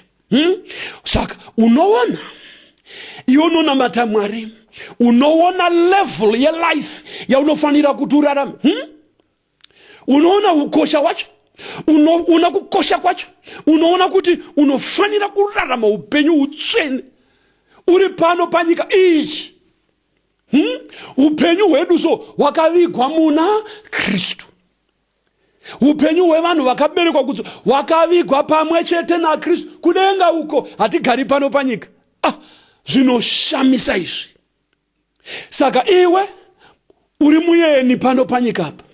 Saka unoona iwe unonamata Mwari, unoona level yelife yaunofanira kuti urarame. Unoona ukosha wacho, unoona kukosha kwacho, unoona kuti unofanira kurarama upenyu utsvene uri pano panyika iyi. Upenyu hwedu so hwakavigwa muna Kristu. Upenyu hwevanhu vakaberekwa kuti hwakavigwa pamwe chete naKristu kudenga uko, hatigari pano panyika. Zvinoshamisa izvi. Saka iwe uri muyeni pano panyika apa.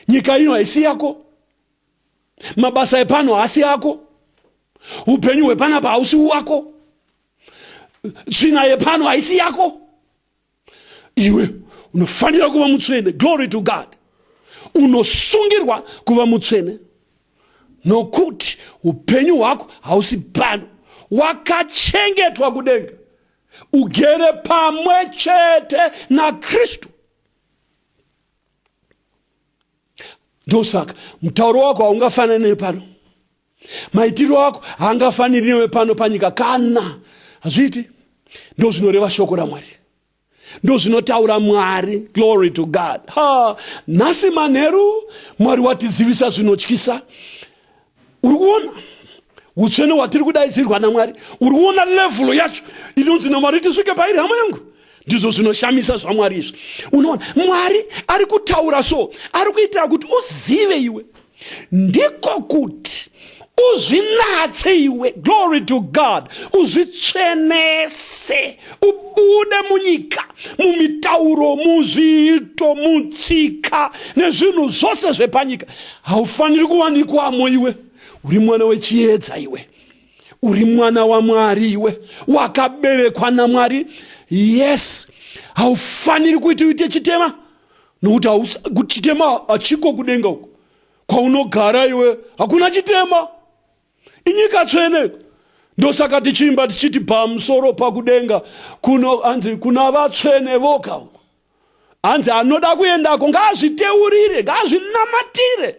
Nyika ino haisi yako, mabasa epano haasi yako, upenyu hwepanapa hausi wako, tsvina yepano haisi yako. Iwe unofanira kuva mutsvene. Glory to God. Unosungirwa kuva mutsvene nokuti upenyu hwako hausi pano, wakachengetwa kudenga, ugere pamwe chete naKristu. Ndosaka mutauro wako haungafanani pano, maitiro ako haangafaniri newe pano panyika kana. Hazviti? Ndo zvinoreva shoko raMwari, ndo zvinotaura Mwari. Glory to God. Nhasi manheru Mwari watizivisa zvinotyisa. Uri kuona utsvene hwatiri kudaidzirwa naMwari? Uri kuona level yacho inonzi naMwari tisvike pairi? Hama yangu, ndizvo zvinoshamisa zvaMwari izvi. Unoona Mwari ari kutaura so, ari kuitira kuti uzive iwe, ndiko kuti uzvinatse iwe. Glory to God. Uzvitsvenese, ubude munyika, mumitauro, muzviito, mutsika nezvinhu zvose zvepanyika. Haufaniri kuwanikwamo iwe. Uri mwana wechiedza iwe, uri mwana waMwari iwe, wakaberekwa naMwari. Yes, haufaniri kuti uite chitema, nokuti chitema hachiko kudenga uko kwaunogara iwe, hakuna chitema. Inyika tsvene. Ndosaka tichimba tichiti pamusoro pakudenga kuna vatsvene voga uko. Hanzi anoda kuendako ngaazviteurire, ngaazvinamatire,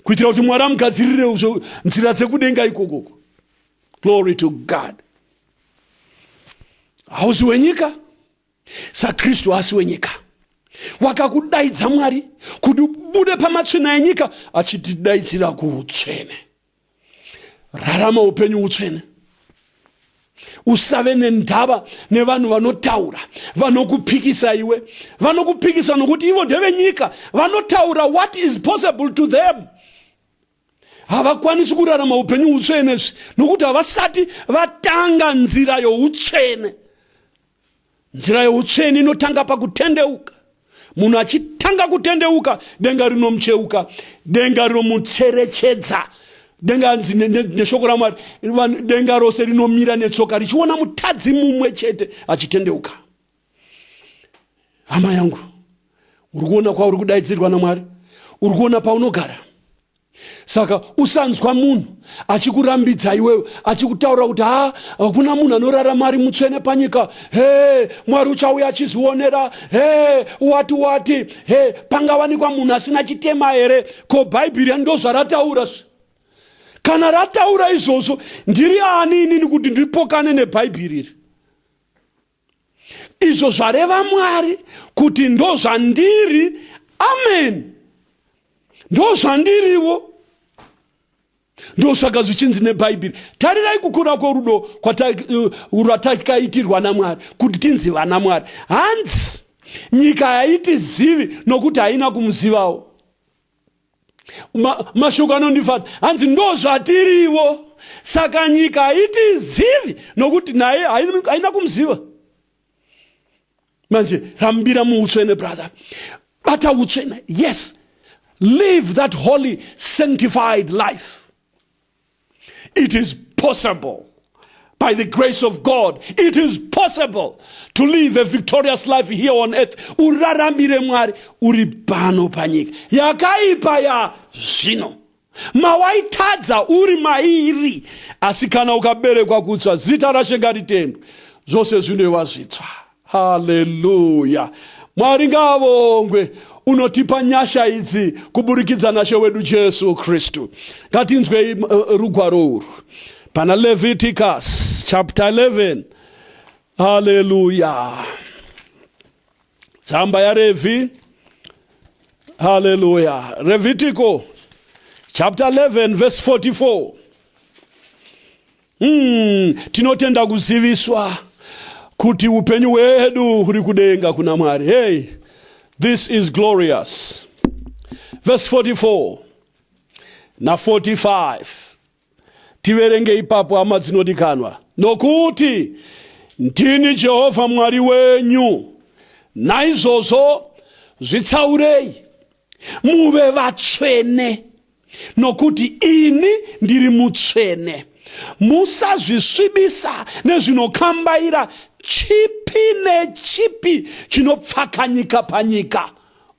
kuitira kuti Mwari amugadzirire nzira dzekudenga ikoko. Glory to God. Hausi wenyika, saKristu asi wenyika. Wakakudaidza Mwari kuti ubude pamatsvina enyika, achitidaidzira kuutsvene. Rarama upenyu utsvene. Usave nendava nevanhu vanotaura, vanokupikisa iwe, vanokupikisa nokuti ivo ndevenyika, vanotaura what is possible to them. Havakwanisi kurarama upenyu utsvene nokuti havasati vatanga nzira youtsvene. Nzira youtsvene inotanga pakutendeuka. Munhu achitanga kutendeuka, denga rinomucheuka, denga rinomutserechedza. Denga neshoko raMwari, denga rose rinomira netsoka richiona mutadzi mumwe chete achitendeuka. Hama yangu, uri kuona kwauri kudaidzirwa naMwari? Uri kuona paunogara? Saka usanzwa munhu achikurambidza iwewe, achikutaura kuti hakuna munhu anorarama ari mutsvene panyika, Mwari uchauya achizvionera, wati, pangawanikwa munhu asina chitema here? Ko Bhaibheri ndo zvarataura. Kana rataura izvozvo, ndiri ani inini kuti ndipokane nebhaibheri iri? Izvo zvareva Mwari kuti ndo zvandiri. Amen. Ndo zvandiriwo. Ndo saka zvichinzi nebhaibheri. Tarirai kukura kwerudo rwatakaitirwa naMwari kuti tinzi vana Mwari. Hanzi nyika haitizivi nokuti haina kumuzivawo. Mashoko anondifadza. Hanzi ndo zvatiriwo. Saka nyika haitizivi nokuti naye haina kumuziva. Manje rambira muutsvene, brother. Bata utsvene. Yes. Live that holy, sanctified life. It is possible. By the grace of God, it is possible to live a victorious life here on earth. Uraramire Mwari uri pano panyika. Yakaipa ya zvino. Mawaitadza uri mairi. Asi kana ukaberekwa kutsva, zita rashe ngaritendwe. Zvose zvinowa zvitsva. Hallelujah. Mwari ngavongwe unotipa nyasha idzi kuburikidza naShe wedu Jesu Kristu. Ngatinzwe rugwaro urwu. Pana Leviticus chapter 11. Hallelujah. Tsamba ya Revi. Hallelujah. Levitico chapter 11 verse 44. Tinotenda kuziviswa kuti upenyu hwedu huri kudenga kuna Mwari. Hey, this is glorious. Verse 44 na 45. Tiverenge ipapo hama dzinodikanwa. Nokuti ndini Jehovha Mwari wenyu, naizvozvo zvitsaurei muve vatsvene, nokuti ini ndiri mutsvene. Musazvisvibisa nezvinokambaira chipi nechipi chinopfakanyika panyika.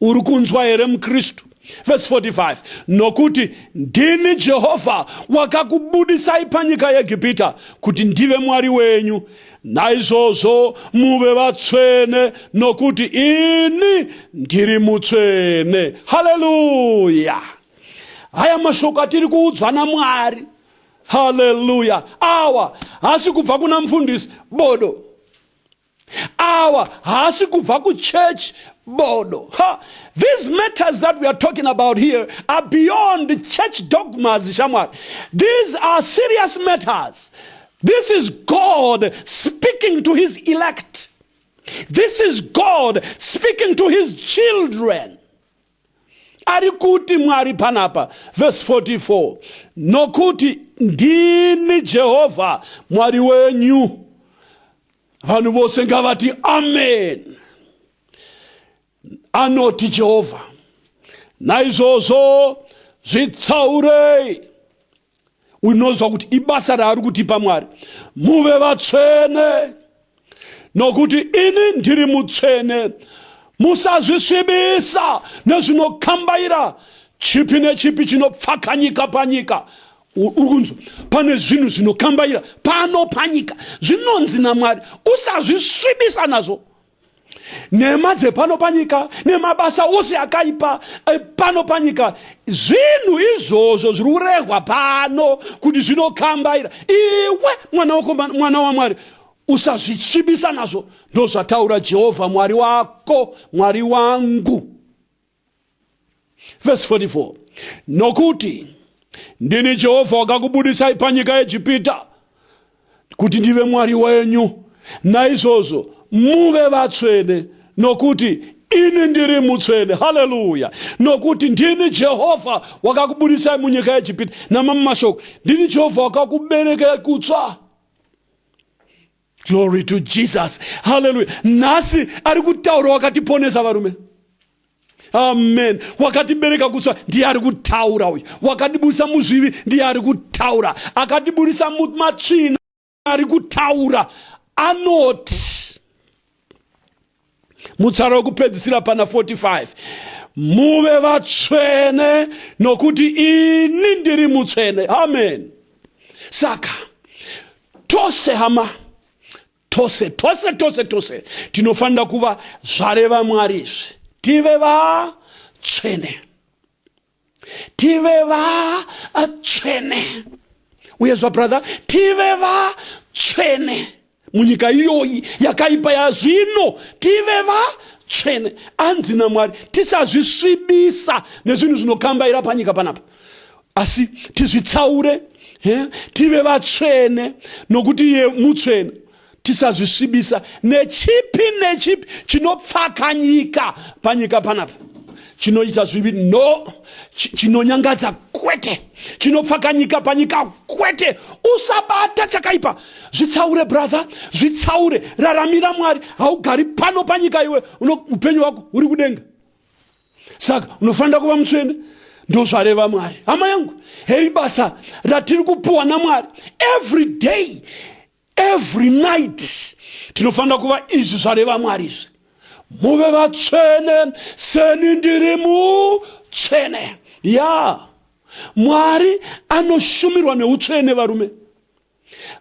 Uri kunzwa here muKristu? Verse 45. Nokuti ndini Jehovha wakakubudisai panyika yeGibhita kuti ndive Mwari wenyu, naizvozvo muve vatsvene, nokuti ini ndiri mutsvene. Hallelujah. Haya mashoko atiri kuudzwa naMwari. Hallelujah. Awa hasi kubva kuna mufundisi bodo. Awa hasi kubva kuchurch bodo. These matters that we are talking about here are beyond the church dogmas, Shamwari. These are serious matters. This is God speaking to his elect. This is God speaking to his children. Arikuti Mwari panapa. Verse 44. Nokuti ndini Jehovha Mwari wenyu. Vanhu vose ngavati amen. Anoti Jehovha. Naizvozvo zvitsaurei. Unozwa kuti ibasa raari kutipa Mwari. Muve vatsvene, nokuti ini ndiri mutsvene. Musazvisvibisa nezvinokambaira chipi nechipi chinopfakanyika panyika. Urunzo, pane zvinhu zvinokambaira pano panyika. Zvinonzi naMwari usazvisvibisa nazvo. Nhema dzepano panyika nemabasa ose akaipa pano panyika, zvinhu izvozvo zviri kurehwa pano kuti zvinokambaira. Iwe mwana waMwari usazvisvibisa nazvo. Ndozvataura Jehovha Mwari wako, Mwari wangu. Verse 44. Nokuti ndini Jehovha wakakubudisai panyika yeGibhita kuti ndive Mwari wenyu, naizvozvo muve vatsvene, nokuti ini ndiri mutsvene. Hallelujah. Nokuti ndini Jehovha wakakubudisai munyika yeGibhita. Namamwe mashoko, ndini Jehovha wakakuberekai kutsva. Glory to Jesus. Hallelujah. Nhasi ari kutaura wakatiponesa varume. Amen. Wakatibereka kutsva ndiye ari kutaura uyu. Wakatibudisa muzvivi ndiye ari kutaura. Akatibudisa mumatsvina ari kutaura. Anoti mutsara wekupedzisira pana 45. Muve vatsvene, nokuti ini ndiri mutsvene. Amen. Saka tose hama, tose tinofanira kuva zvareva Mwari izvi. Tive vatsvene. tive vatsvene. Uyezwa brother, tive vatsvene munyika iyoyi yakaipa yazvino, tive vatsvene. Anzi naMwari tisazvisvibisa nezvinhu zvinokambaira panyika panapa, asi tizvitsaure, tive vatsvene nokuti iye mutsvene. Tisazvisvibisa nechipi chinopfakanyika panyika panapa, chinoita zvivi chinonyangadza kwete, chinopfakanyika panyika kwete. Usabata chakaipa. Zvitsaure brother, zvitsaure. Raramira Mwari. Haugari pano panyika iwe, upenyu hwako uri kudenga. Saka unofanira kuva mutsvene. Ndozvareva Mwari. Hama yangu, heri basa ratiri kupuwa naMwari. Every day, every night, tinofanira kuva izvi zvareva Mwari izvi. Muve vatsvene seni ndiri mutsvene. Ya, Mwari anoshumirwa neutsvene varume.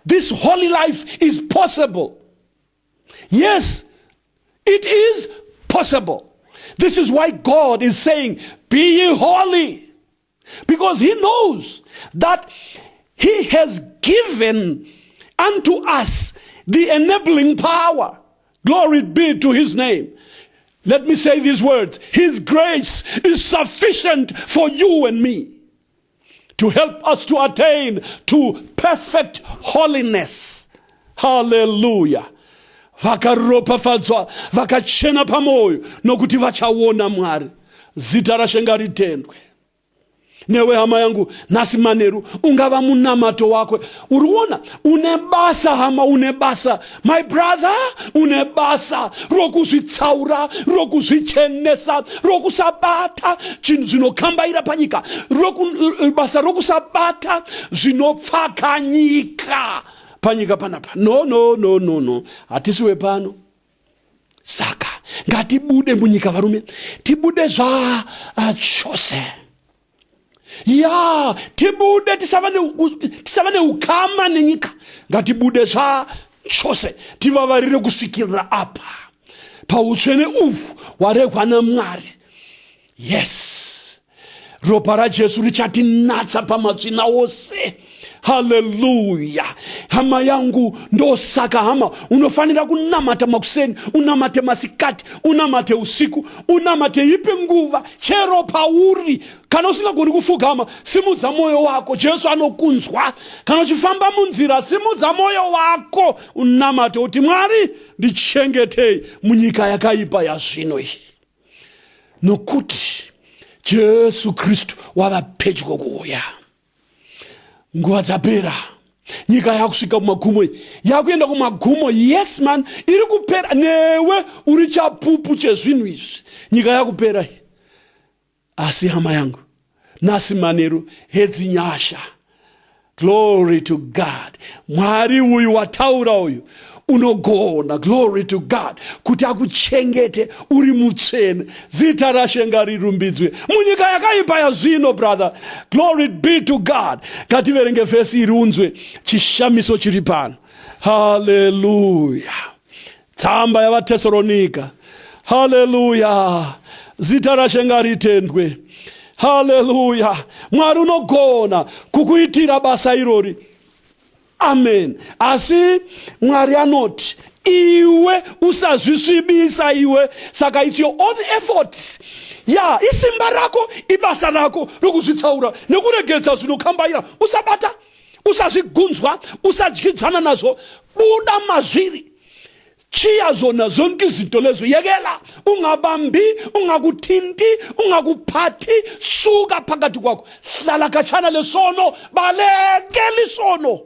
This holy life is possible. Yes, it is possible. This is why God is saying, be ye holy. Because he knows that he has given unto us the enabling power. Glory be to his name. Let me say these words. His grace is sufficient for you and me to help us to attain to perfect holiness. Hallelujah. Vakaropafadzwa, vakachena pamoyo, nokuti vachaona Mwari. Zita rashe ngaritendwe. Newe hama yangu, nasi maneru, ungava munamato wako. Uruona, unebasa hama, unebasa. My brother, unebasa. Rokuzvitsaura, rokuzvichenesa, rokusabata, zvinokambaira panyika. Basa rokusabata, zvinopfakanyika panyika panapa. No. Hatisiwe pano. Saka, ngatibude munyika varume. Tibude chose. Ya, tibude tisavane ukama nenyika. Ngatibude chose. Tivavarire kusvikirira apa. Pautsvene warekwa naMwari. Yes. Ropa raJesu richatinatsa pamatsvina ose. Hallelujah. Hama yangu, ndosaka hama, unofanira kunamata makuseni, unamate masikati, unamate usiku, unamate ipi nguva, chero pauri. Kana usingagoni kufuka hama, simudza moyo wako, Jesu anokunzwa. Kana uchifamba munzira, simudza moyo wako, unamate uti Mwari ndichengetei munyika yakaipa yazvino iyi. Nokuti Jesu Kristu wava pedyo kuuya. Nguva dzapera, nyika yakusvika kumagumo, yakuenda kumagumo. Yes man, iri kupera. Newe uri chapupu chezvinhu izvi, nyika yakupera. Asi hama yangu, nasi manero, hedzi nyasha. Glory to God. Mwari uyu wataura uyu unogona. Glory to God. Kuti akuchengete uri mutsvene. Zita rashe ngarirumbidzwe munyika yakaipa yazvino brother. Glory be to God. Ngativerenge vhesi iri unzwe chishamiso chiri pano. Hallelujah. Tsamba yavaTesalonika. Hallelujah. Zita rashe ngaritendwe. Hallelujah. Mwari unogona kukuitira basa irori. Amen. Asi Mwari anoti iwe usazvisvibisa iwe, saka it's your own effort. Ya, isimba rako, ibasa rako rokuzvitsaura nekuregedza zvinokambaira. Usabata, usazvigunzwa, usadyidzana nazvo. Buda mazviri. Chia zona zonke izinto lezo yekela. Ungabambi, ungakuthinti, ungakuphathi, suka phakathi kwakho. Hlala khatshana lesono, balekela isono.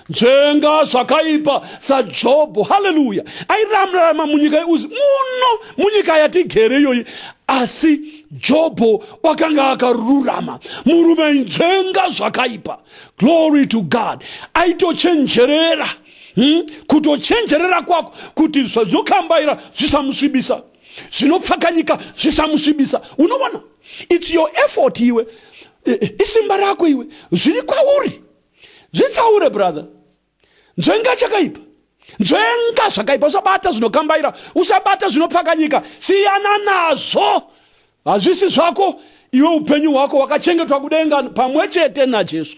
Njenga zvakaipa saJobho. Hallelujah. Airamrama munyika uzi muno, munyika yatigere yoyi. Asi Jobho wakanga akarurama, murume njenga zvakaipa. Glory to God. Aitochenjerera. Kutochenjerera kwako kuti zvokambaira zvisamusvibisa, zvinopfakanyika zvisamusvibisa. Unoona, it's your effort iwe, isimba rako iwe, zviri kwauri. Zvitsaure brother. Nzvenga chakaipa, nzvenga zvakaipa. Usabata zvinokambaira, usabata zvinopfakanyika. Siyana nazvo. Hazvisi zvako, iwe upenyu hwako wakachengetwa kudenga pamwe chete naJesu.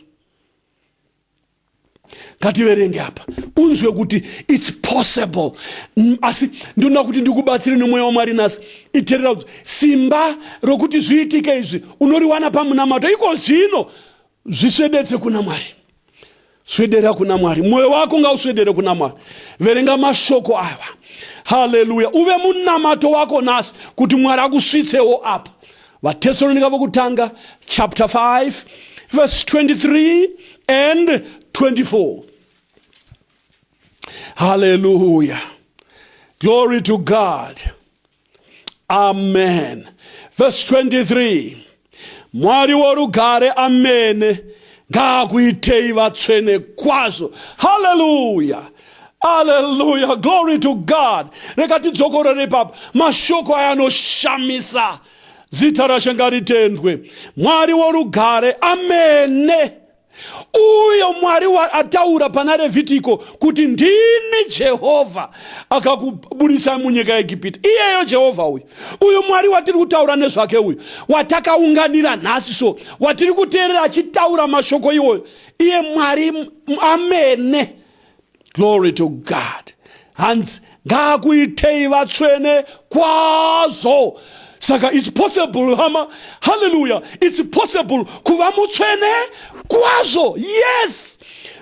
Ngativerenge apa unzwe kuti it's possible. Asi ndinoda kuti ndikubatsire nomweya waMwari nasi. Iterera simba rokuti zviitike izvi unoriwana pamunamato iko zvino zviswedetse kuna Mwari. Swedera kuna Mwari. Moyo wako ngauswedere kuna Mwari. Verenga mashoko ava. Hallelujah. Uve munamato wako nasi kuti Mwari akusvitsewo apa. Vathesalonika vokutanga chapter 5 verse 23 and 24. Hallelujah. Glory to God. Amen. Verse 23. Mwari worugare amene ngakuitei vatsvene kwazvo. Hallelujah. Hallelujah. Glory to God. Reka tidzokorere papa. Mashoko aya anoshamisa. Zita raShe ngaritendwe. Mwari worugare amene. Uyo Mwari ataura pana Levitiko kuti ndini Jehovha akakubudisa munyika yeGibhita. Iyeyo Jehovha uyu. Uyo Mwari watiri kutaura nezvake uyu. Watakaunganira nhasi so. Watiri kuteerera achitaura mashoko iwoyo. Iye Mwari amene. Glory to God. Hands ngakuitei vatsvene kwazvo. Saka it's possible, hallelujah, it's possible kuva mutsvene kwazvo. Yes,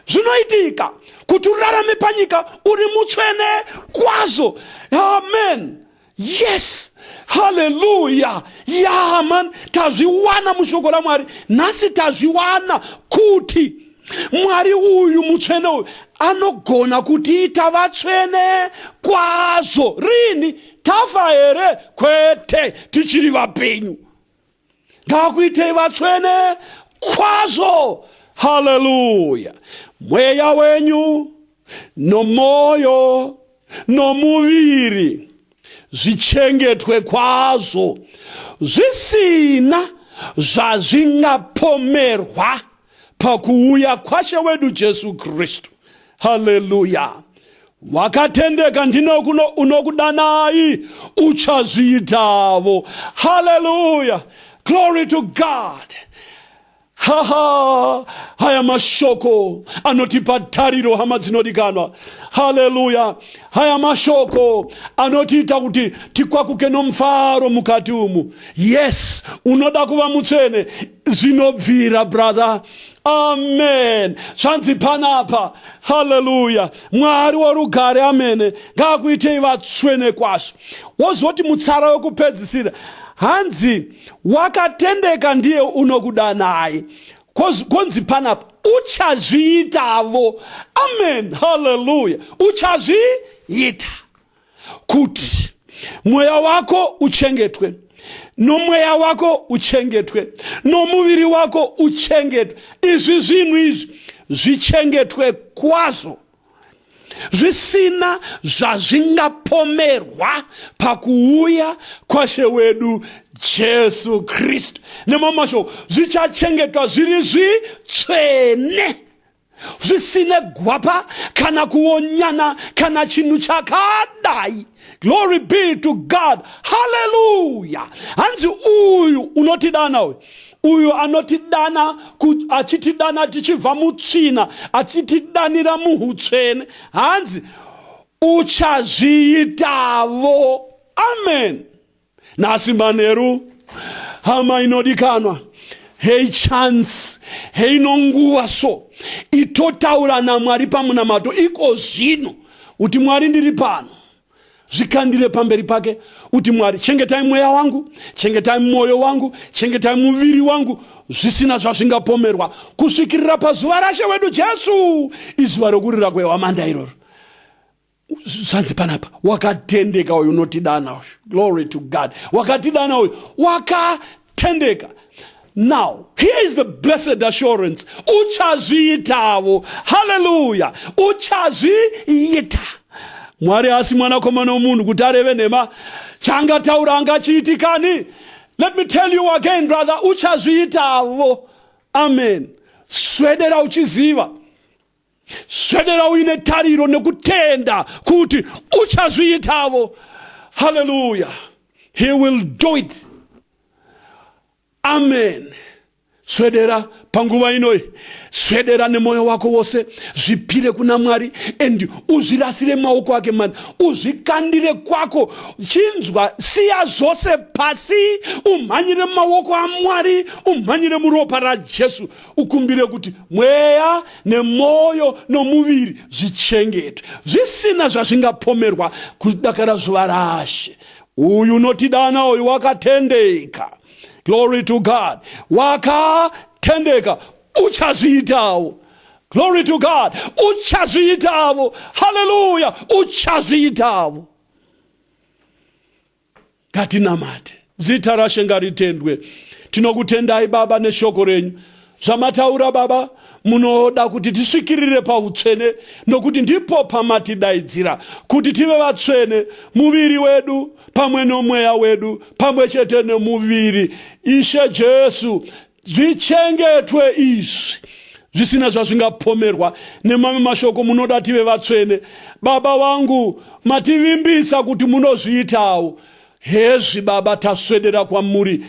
zvinoitika kuti urarame panyika uri mutsvene kwazvo. Amen. Yes, hallelujah. Yeah, man, tazviwana mushoko raMwari. Nhasi tazviwana kuti Mwari uyu mutsvene uyu anogona kutiita vatsvene kwazvo. Rini? Tafa here? Kwete, tichiri vapenyu. Ngakuitei vatsvene kwazvo. Hallelujah. Mweya wenyu nomoyo nomuviri zvichengetwe kwazvo, zvisina zvazvingapomerwa pakuuya kwaShe wedu Jesu Kristu. Hallelujah. Wakatendeka ndino unokudanai uchazviitavo. Hallelujah. Glory to God. Haya mashoko anotipa tariro hama dzinodikanwa. Hallelujah. Haya mashoko anotiita kuti tikwakuke nomufaro mukati umu. Yes, unoda kuva mutsvene zvinobvira brother. Amen. Zvanzi panapa. Hallelujah. Mwari worugare amene ngakuitei vatsvene kwazvo. Wozoti mutsara wekupedzisira hanzi wakatendeka ndiye unokudanai. Konzi panapa uchazviitavo. Amen. Hallelujah. Uchazviita kuti mweya wako uchengetwe, nomweya wako uchengetwe, nomuviri wako uchengetwe. Izvi zvinhu izvi zvichengetwe kwazvo, zvisina zvazvingapomerwa pakuuya kwaShe wedu Jesu Kristu. Nemamashoko zvichachengetwa zviri zvitsvene, zvisine gwapa kana kuonyana kana chinhu chakadai. Glory be to God. Hallelujah. Hanzi uyu unotidana uyu. Uyu anotidana achitidana tichibva mutsvina, achitidanira muhutsvene. Hanzi uchazviitavo. Amen. Nhasi manheru hama inodikanwa, hei chance, hei nonguva so itotaura naMwari pamunamato iko zvino kuti Mwari ndiri pano. Zvikandire pamberi pake uti Mwari chengetai mweya wangu, chengetai mwoyo wangu, chengetai muviri wangu, zvisina zvazvingapomerwa kusvikirira pazuva raShe wedu Jesu, izuva rokurira kwehwamanda iroro. Zvanzi panapa, wakatendeka uyu unotidana uyu. Glory to God. Wakatidana uyu wakatendeka. Now, here is the blessed assurance. Uchazviitavo. Hallelujah. Uchazviita. Mwari asi mwanakomana womunhu kuti areve nhema changataura angachiitikani. Let me tell you again, brother, uchazviitavo. Amen. Swedera uchiziva. Swedera uine tariro nekutenda kuti uchazviitavo. Hallelujah. He will do it. Amen. Swedera panguva inoi, swedera nemoyo wako wose, zvipire kuna Mwari and uzvirasire maoko ake man, uzvikandire kwako. Chinzwa, siya zvose pasi, umhanyire maoko aMwari, umhanyire muropa raJesu, ukumbire kuti mweya nemoyo nomuviri zvichengetwe, zvisina zvazvingapomerwa kudakara zuva raShe. Uyu unotidana uyu wakatendeka. Glory to God. Wakatendeka. Uchazviitawo. Glory to God. Uchazviitawo. Hallelujah. Uchazviitawo. Ngatinamate. Zita raShe ngaritendwe. Tinokutendai Baba neshoko renyu. Zvamataura Baba, munoda kuti tisvikirire pautsvene, nokuti ndipo pamatidaidzira kuti tive vatsvene, muviri wedu pamwe nomweya wedu pamwe chete nemuviri. Ishe Jesu, zvichengetwe izvi zvisina zvazvingapomerwa nemamwe mashoko. Munoda tive vatsvene. Baba vangu, mativimbisa kuti munozviitawo. Hezvi Baba, taswedera kwamuri.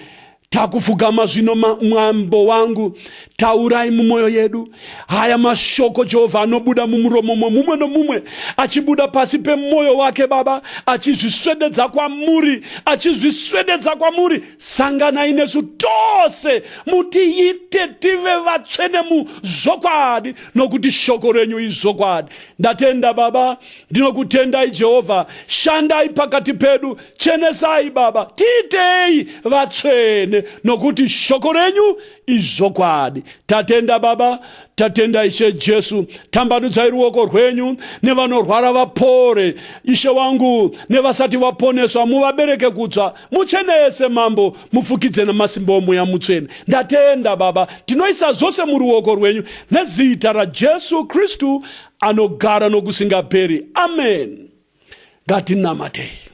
Takufugama zvino mwambo wangu, taurai mumwoyo yedu. Haya mashoko Jehovha anobuda mumuromo mumwe nomumwe, achibuda pasi pemwoyo wake Baba, achizviswededza kwamuri, achizviswededza kwamuri. Sanganai nesu tose, mutiite tive vatsvene muzvokwadi, nokuti shoko renyu izvokwadi. Ndatenda Baba, ndinokutendai Jehovha. Shandai pakati pedu, chenesai Baba, tiitei vatsvene, nokuti shoko renyu izvokwadi. Tatenda Baba, tatenda Ishe Jesu. Tambanudzai ruoko rwenyu nevanorwara vapore. Ishe wangu, nevasati vaponeswa muvabereke kutsva. Muchenese Mambo, mufukidze namasimba omweya mutsvene. Ndatenda Baba, tinoisa zvose muruoko rwenyu nezita raJesu Kristu anogara nokusingaperi. Amen. Ngatinamate.